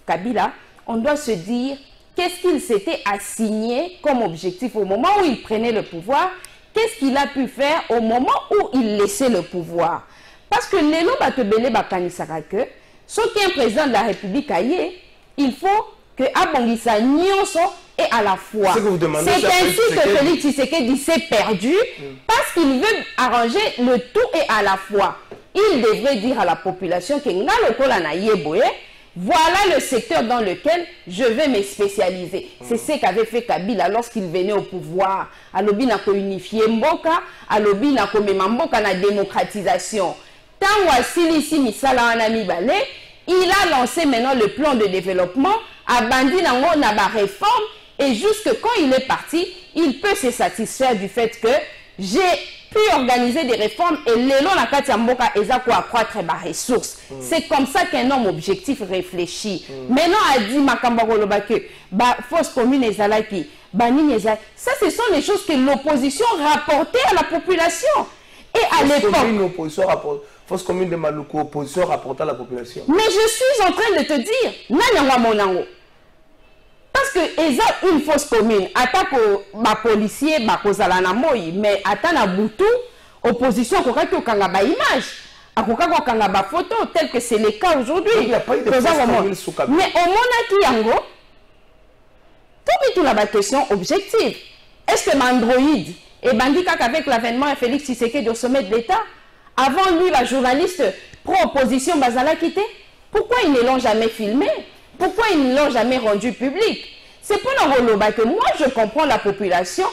[SPEAKER 8] Kabila, on doit se dire qu'est-ce qu'il s'était assigné comme objectif au moment où il prenait le pouvoir, qu'est-ce qu'il a pu faire au moment où il laissait le pouvoir. Parce que l'élo batebele bakanisaka que ce qui est un président de la République aïe, il faut que Abongisa Nyonso et à la fois. C'est ainsi que Félix Tshisekedi s'est perdu parce qu'il veut arranger le tout et à la fois. Il devrait dire à la population que voilà le secteur dans lequel je vais me spécialiser. C'est ce qu'avait fait Kabila lorsqu'il venait au pouvoir. Alobi n'a pas unifié Mboka, Alobi n'a pas même Mboka na démocratisation. Tant Wasilisi Misala Anami Balé, il a lancé maintenant le plan de développement, a bandi nango na ba réforme, et jusque quand il est parti, il peut se satisfaire du fait que j'ai pu organiser des réformes et l'élo na kati mboka eza ko accroître les ressources. C'est comme ça qu'un homme objectif réfléchit. Maintenant a dit makamba koloba que ba fausse commune ezalaki, ba nini ezalaki. Ça ce sont les choses que l'opposition rapportait à la population. Et à l'époque
[SPEAKER 5] fausse commune de Maluku, opposition rapportée à la population.
[SPEAKER 8] Mais je suis en train de te dire, nanyangwa monango. Parce que eza une fausse commune, attaque ma policier, ma kozala na moi, mais attend na butu, opposition kokaki okanga ba image, akokaki okanga ba photo, tel que c'est le cas aujourd'hui.
[SPEAKER 5] Il n'y a pas eu de fausse commune sous Kabila.
[SPEAKER 8] Mais au monaki yango, tout la question objective. Est-ce que Mandroid et Bandika avec l'avènement de Félix Tshisekedi au sommet de l'État, avant lui, la journaliste pro-opposition Bazala quitté, pourquoi ils ne l'ont jamais filmé? Pourquoi ils ne l'ont jamais rendu public? C'est pour nous relever que moi je comprends la population.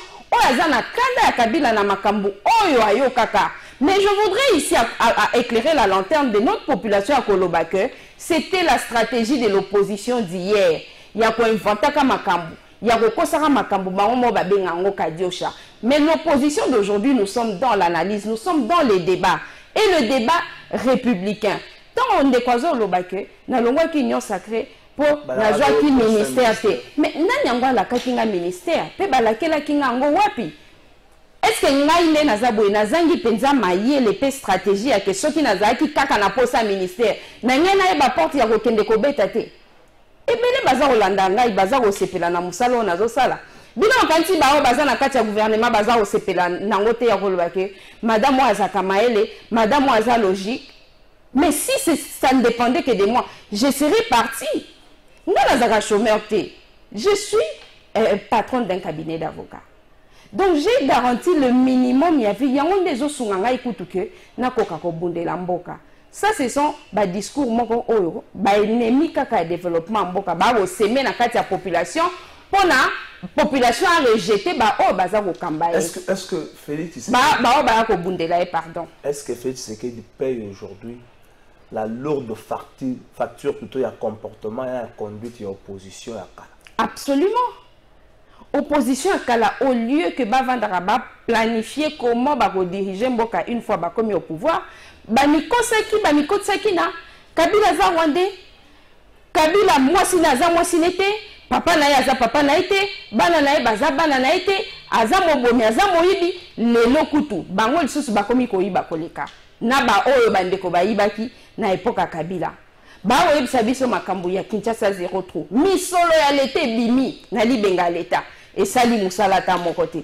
[SPEAKER 8] Mais je voudrais ici à éclairer la lanterne de notre population à Kolobake. C'était la stratégie de l'opposition d'hier. Il y a quoi inventer Makambu. Il y a quoi ça Makambu. Mais l'opposition d'aujourd'hui, nous sommes dans l'analyse, nous sommes dans les débats. Et le débat républicain. Tant on décroise au Lobake, na longwa qui union sacrée pour la joie qui ministère. Mais n'a la kakinga ministère. Pe balakela kinga ngo wapi. Est-ce que ngaïne nazabou nazangi penza maye les stratégie à que ceux qui nazaki kaka na posa ministère. Na ngena eba porte ya kokende kobeta te. Ebele baza olanda ngai baza osepela na musalo nazo sala. Bino kanti bao baza na kati ya gouvernement baza osepela nango te ya kolobake. Madame Azaka Maele, Madame Aza logique. Mais si ça ne dépendait que de moi, je serais partie. Je suis patronne d'un cabinet d'avocats. Donc j'ai garanti le minimum. Il y avait des autres qui ont ça, ce sont des discours ennemis de développement. La population, pour la population a rejeté.
[SPEAKER 5] Est-ce que Félix Est-ce que Félix Tshisekedi paye aujourd'hui la lourde facture plutôt, il y a comportement, il y a conduite, il y a opposition à Kala?
[SPEAKER 8] Absolument. Opposition à Kala, au lieu que Bavandaraba planifier comment diriger Mboka une fois commis au pouvoir, Baniko Saki na, Kabila za Rwandais, Kabila mwasi nete, papa na yaza papa na ete, bana na baza bana na ete, aza mobomi aza moyibi, lelo kutu, bango lisusu bakomi koyiba koleka. Na ba oyo bandeko bayibaki na époque Kabila. Ba oyo bisabiso makambo ya Kinshasa 0 trou. Misolo ya l'été bimi na libenga l'état et sali musala ta mon côté.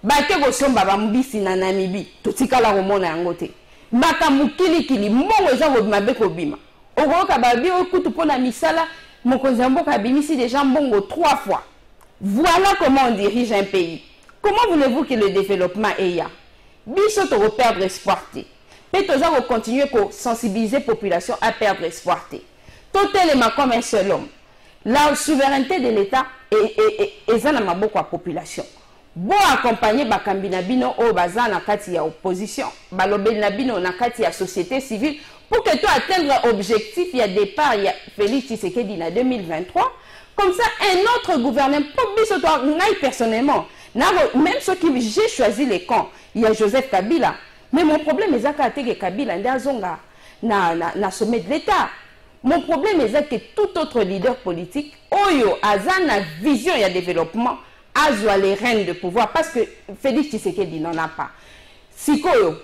[SPEAKER 8] Ba ke go somba ba mbisi na Namibi, totikala komona yango te. Makambo kilikili mbongo eza ko mabe ko bima. Okoka ba bi okutu pona misala mokonzi mboka bimisi déjà mbongo 3 fois. Voilà comment on dirige un pays. Comment voulez-vous que le développement est ya? Biso to perdre espoir. Peut-être qu'on continue à sensibiliser la population à perdre espoir. Totalement comme un seul homme. La souveraineté de l'État est dans beaucoup de population. Bon accompagner Bakambina Bino au bazar na kati ya opposition, balobel bino na kati ya société civile pour que tu atteindre l'objectif il y a départ il y a Félix Tshisekedi en 2023 comme ça un autre gouvernement pour biso toi personnellement même ceux qui j'ai choisi les camps il y a Joseph Kabila. Mais mon problème est que Kabila na sommet de l'État. Mon problème est que tout autre leader politique, Oyo, Azana, vision et développement, a les rênes de pouvoir parce que Félix Tshisekedi n'en a pas. Sikoyo,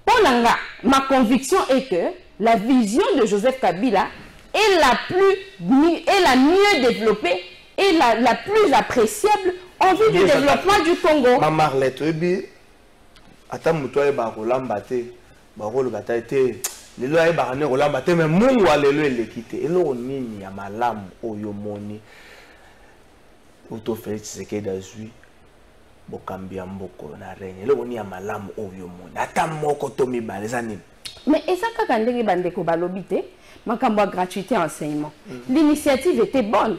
[SPEAKER 8] Ponanga, ma conviction est que la vision de Joseph Kabila est la mieux développée et la plus appréciable en vue du développement du Congo.
[SPEAKER 5] Ma Marlette, attends, toi, les lois et barane rolamba te mais mungu alelo elekite elo nini ya malamu oyo moni auto Félix Tshisekedi azui bokambia mboko na règne elo nini ya malamu oyo moni ata moko to mibale zani
[SPEAKER 8] mais ezaka kandenge bandeko balobite makambo gratuité enseignement l'initiative était bonne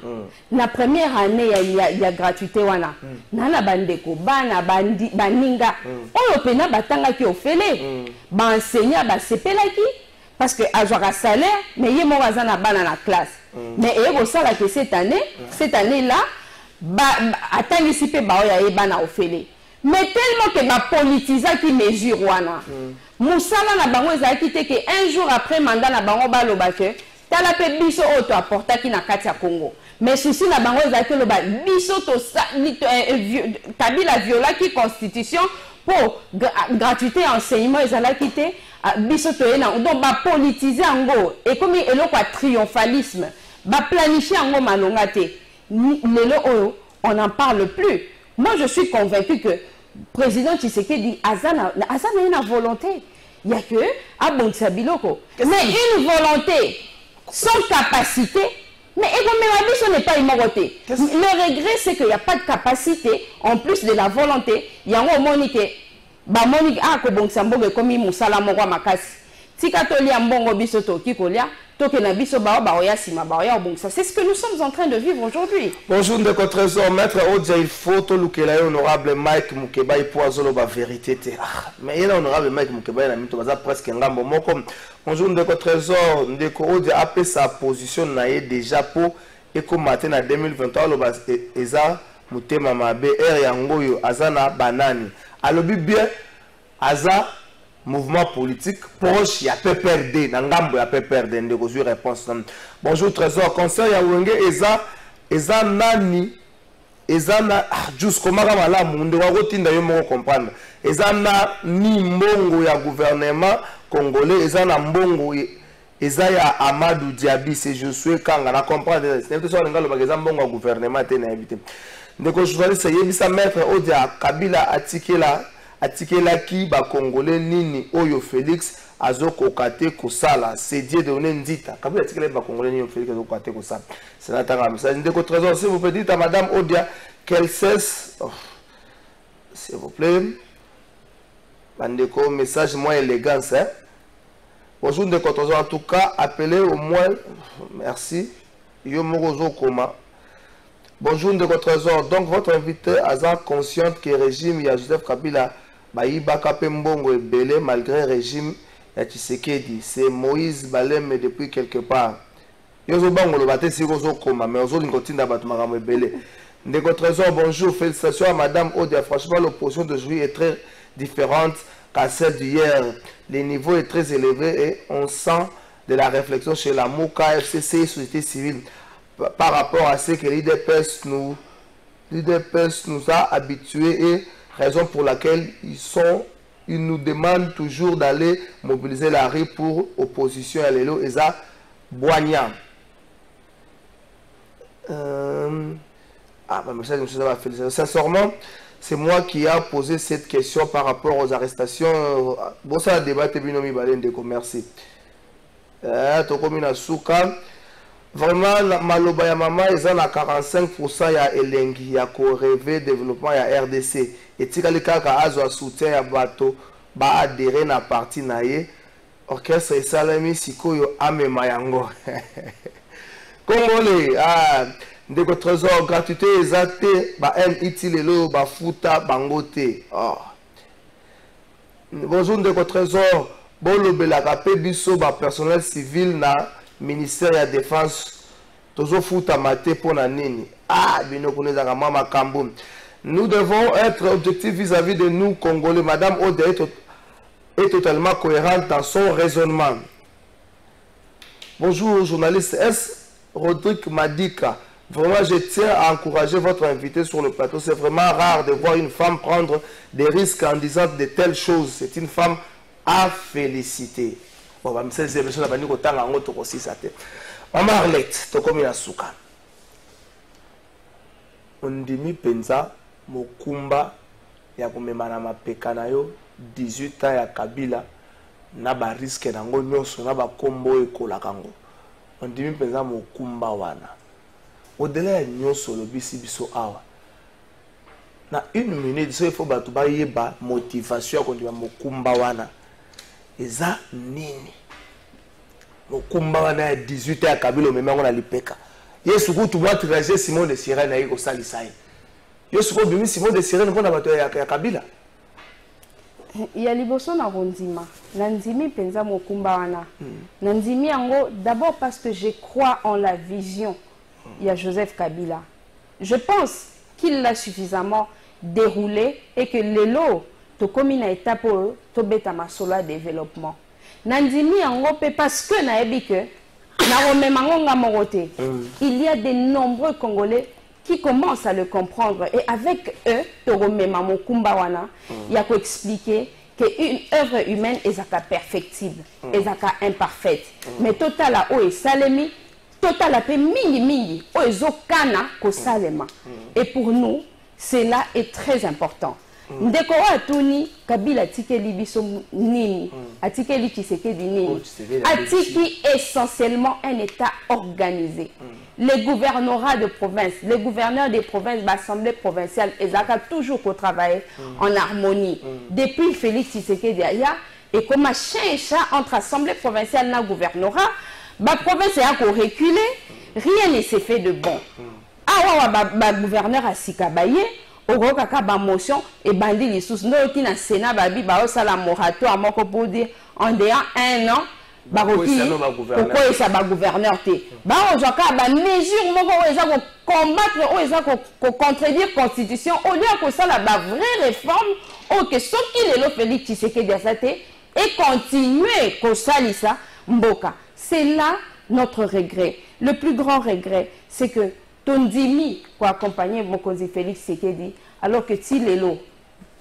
[SPEAKER 8] la première année il y a gratuité wana nana bandeko bana baninga oyo pena batanga ki ofele ba enseignant ba sepelaki parce que azwaka salaire mais yé mo bazana bana na classe mais ego sala que cette année là atangisi pe ba oya bana ofele mais tellement que ba politisa qui mesure wana musala na bango ezaki te que un jour après mandat na bango baloba ke tala pe biso auto apporta ki na kati ya Congo mais souci na bango ezaki loba biso to Kabila viola ki constitution pour gratuité enseignement ezalaki te biso to ena donc ba politiser ango et comme eloko triomphalisme ba planifier ango malonga te lelo oyo on n'en parle plus. Moi je suis convaincu que président Tshisekedi azana une volonté. Il n'y a que abondisa biloko. Mais une volonté sans capacité, mais ce n'est pas immoralité. Le regret, c'est qu'il n'y a pas de capacité, en plus de la volonté. Il y a un monique, Monique, comme il moussala moro makasi. Tikatolia mbongo bisoto kikolia. C'est ce que nous sommes en train de vivre aujourd'hui.
[SPEAKER 5] Bonjour de Trésor, maître Odja, il faut tout le que honorable Mike Mukeba il pour azolo ba vérité. Mais il honorable Mike Mukeba na mito baza presque ngambo moko. Bonjour de Trésor, ndeko Odja a pris sa position naie déjà pour eko matin na 2023 lo ba eza mutema mabe er yango yo azana banani. Alobi bien aza mouvement politique proche ya PPRD nangambo ya PPRD ndeko zui réponse. Bonjour Trésor, conseil ya wenge eza nani eza na jusqu'au makamala munde wa kotinda yo moko comprendre eza na ni mbongo ya gouvernement congolais eza na mbongo eza ya Amadou Diaby c'est Josué Kanga na comprendre c'est ça ngalo bageza mbongo ya gouvernement te na éviter ndeko journaliste yebisa maître Odia Kabila atikelaki ba congolais nini oyo Félix azoko kate kosala c'est Dieu donné ndita Kabila atikelaki ba congolais nini Félix azoko kate kosala c'est natanga message ndeko Trésor s'il vous plaît dites à madame Odia qu'elle cesse s'il vous plaît bandeko message moins élégance hein. Bonjour ndeko Trésor en tout cas appelez au moins merci yo morozo koma. Bonjour ndeko Trésor, donc votre invité a consciente que le régime il y a Joseph Kabila Baïba Kapembongo et Belé malgré le régime ya Tshisekedi. C'est Moïse Balem depuis quelque part. Yozo bango le baté si gozo koma mais ozo lingotinda batmara Belé. Ndeko Trésor, bonjour, félicitations à madame Odia. Franchement l'opposition d'aujourd'hui est très différente qu'à celle d'hier. Le niveau est très élevé et on sent de la réflexion chez la MOUKA, FCC et société civile par rapport à ce que l'IDPS nous a habitués et raison pour laquelle ils nous demandent toujours d'aller mobiliser la rue pour opposition à l'élo Eza Boigna. Sincèrement, c'est moi qui a posé cette question par rapport aux arrestations. Bon, ça a débatté binomi balen de commerce. Tokomina Souka. Vraiment, maloba ya mama ils ont 45% ya elengi ya ko rêver développement ya RDC et tikali kaka azwa soutien ya bato ba adhérer na parti na ye orchestre esalami sikoyo amema yango Congolais ndeko Trésor gratuité ezate ba itilelo ba futa bangote bonjour ndeko Trésor bolobelaka pe biso ba personnel civil na ministère de la Défense, nous devons être objectifs vis-à-vis de nous, Congolais. Madame Ode est totalement cohérente dans son raisonnement. Bonjour, journaliste S. Rodrigue Madika. Vraiment, je tiens à encourager votre invité sur le plateau. C'est vraiment rare de voir une femme prendre des risques en disant de telles choses. C'est une femme à féliciter. Bon, bah, c'est une personne qui a aussi ça. Maman Arlette, tu comme une souka. On dit penza mokumba ya kumemana mapeka na yo 18 ans ya Kabila na ba risque nango nyonso na ba kombo ekola kango. On dit penza mokumba wana. Au-delà ya nyonso lo bisi biso awa. Na une minute so il faut batu ba yeba motivation ko ndi mokumba wana. Eza nini? Mokumba wana ya 18 ans ya Kabila memango na lipeka. Yesu kutu mwatu raje Simon de Sirène na yiko salisai. Yesu ko bimi Simon de Sirène mpona bato ya Kabila.
[SPEAKER 8] Ya liboso na rondima. Nandimi penza mokumba wana. Nandimi yango d'abord parce que je crois en la vision. Il y a Joseph Kabila. Je pense qu'il l'a suffisamment déroulé et que l'élo to komi na étape to beta masola développement. Nandimi yango pe parce que na ebi que il y a de nombreux Congolais qui commencent à le comprendre. Et avec eux, il y a qu'à expliquer qu'une œuvre humaine est perfectible, est imparfaite. Mais total a et salemi, total a pe mingi, o ezokana ko salema. Et pour nous, cela est très important. Ndeko atuni Kabila tikeli biso nini atikeli Tshisekedi nini atiki essentiellement un état organisé. Les gouvernorats de province, les gouverneurs des provinces, l'assemblée provinciale, ils ont toujours travaillé en harmonie. Depuis Félix Tshisekedi aya et comme chien et chat entre assemblée provinciale et gouvernorat, la province a reculé, rien ne s'est fait de bon. Ah gouverneur a sikabaye au kaka ba motion et bandi les sous no qui na Sénat babi ba osala moratoire moko pour dire en dehors un an ba roki pourquoi ça ba gouverneur té ba ojaka ba mesure moko eza ko combattre eza ko contredire constitution au lieu que ça la ba vraie réforme au que ce qui est le Félix Tshisekedi asaté et continuer ko salisa mboka. C'est là notre regret. Le plus grand regret, c'est que Tondimi pour accompagner Mokonzi Félix Tshisekedi alors que Tilelo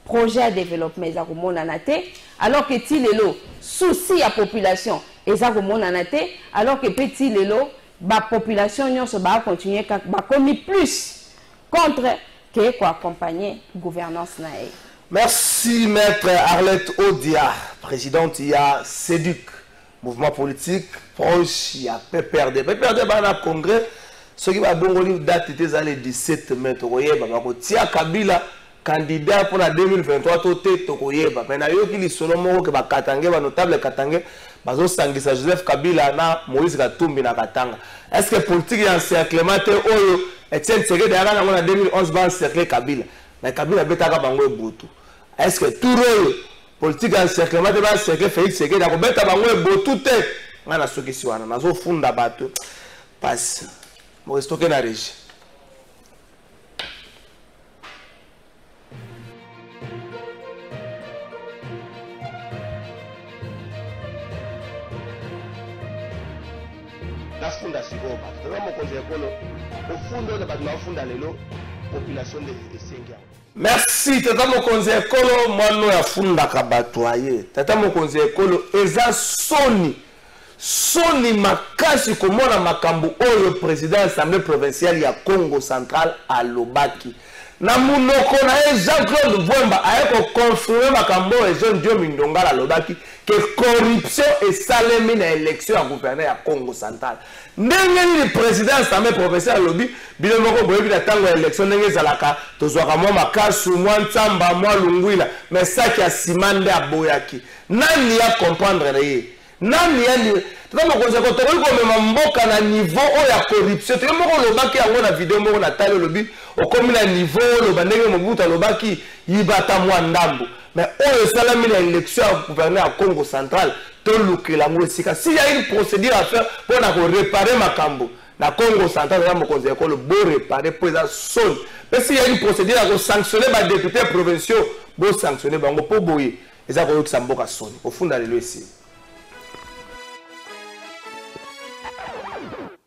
[SPEAKER 8] projet de développement ezako nanate alors que Tilelo souci à population ezako nanate alors que petit Lelo ba population nyonso ba continuer ba commis plus contre que pour accompagner gouvernance nae.
[SPEAKER 5] Merci maître Arlette Odia, présidente IA SEDUC, mouvement politique proche il y a PPRD bana congrès. Ce qui va bongolir date était le 17 mai. Tia Kabila candidat pour la 2023 toté tokoyeba. Mais na yo ki li solo moko ke ba Katangé ba notable Katangé bazo sangisa Joseph Kabila na Moïse Katumbi na Katanga. Est-ce que politique ya encerclement te oyo Etienne Tshisekedi ya na 2011 ba encercler Kabila. Mais Kabila betaka bango ebutu. Est-ce que tout oyo politique ya encerclement te ba encercler Félix Tshisekedi ko beta bango ebutu te. Ngana soki si wana nazo funda bato. Passe. Moi, je suis en régie. La fondation, merci, tata mokonzi ekolo mwano ya funda kabatoye. Tata mokonzi ekolo eza soni. Soni makasi komona makambu oyo président de l'Assemblée provinciale ya Congo central à Lobaki. Na munoko na Jean-Claude Vwemba ayeko confirmer makambu et Jean Dio Mindonga la Lobaki que corruption et salemi na élection à gouverneur ya Congo central. Ndenge ni président de l'Assemblée provinciale lobi bile moko boyebi na tango élection ndenge zalaka tozwaka mwa makasu mwa ntsamba mwa lungwila mais ça qui a simande aboyaki. Nani ya comprendre ye? Nani yani tama konza ko to ko mema mboka na niveau o ya corruption te moko lobaki yango na video moko na talo lobi o komi na niveau lo bandenge mobuta lobaki yibata mwa ndambo mais oyo salami na élection à gouverneur à Congo central to lukela ngo sika si ya une procédure à faire pour na ko réparer makambo na Congo central na mokonzi ko le beau réparer pour ça son mais si ya une procédure à sanctionner ba députés provinciaux bo sanctionner bango po boye eza ko yokisa mboka soni au fond dans le ici.
[SPEAKER 9] Thank you.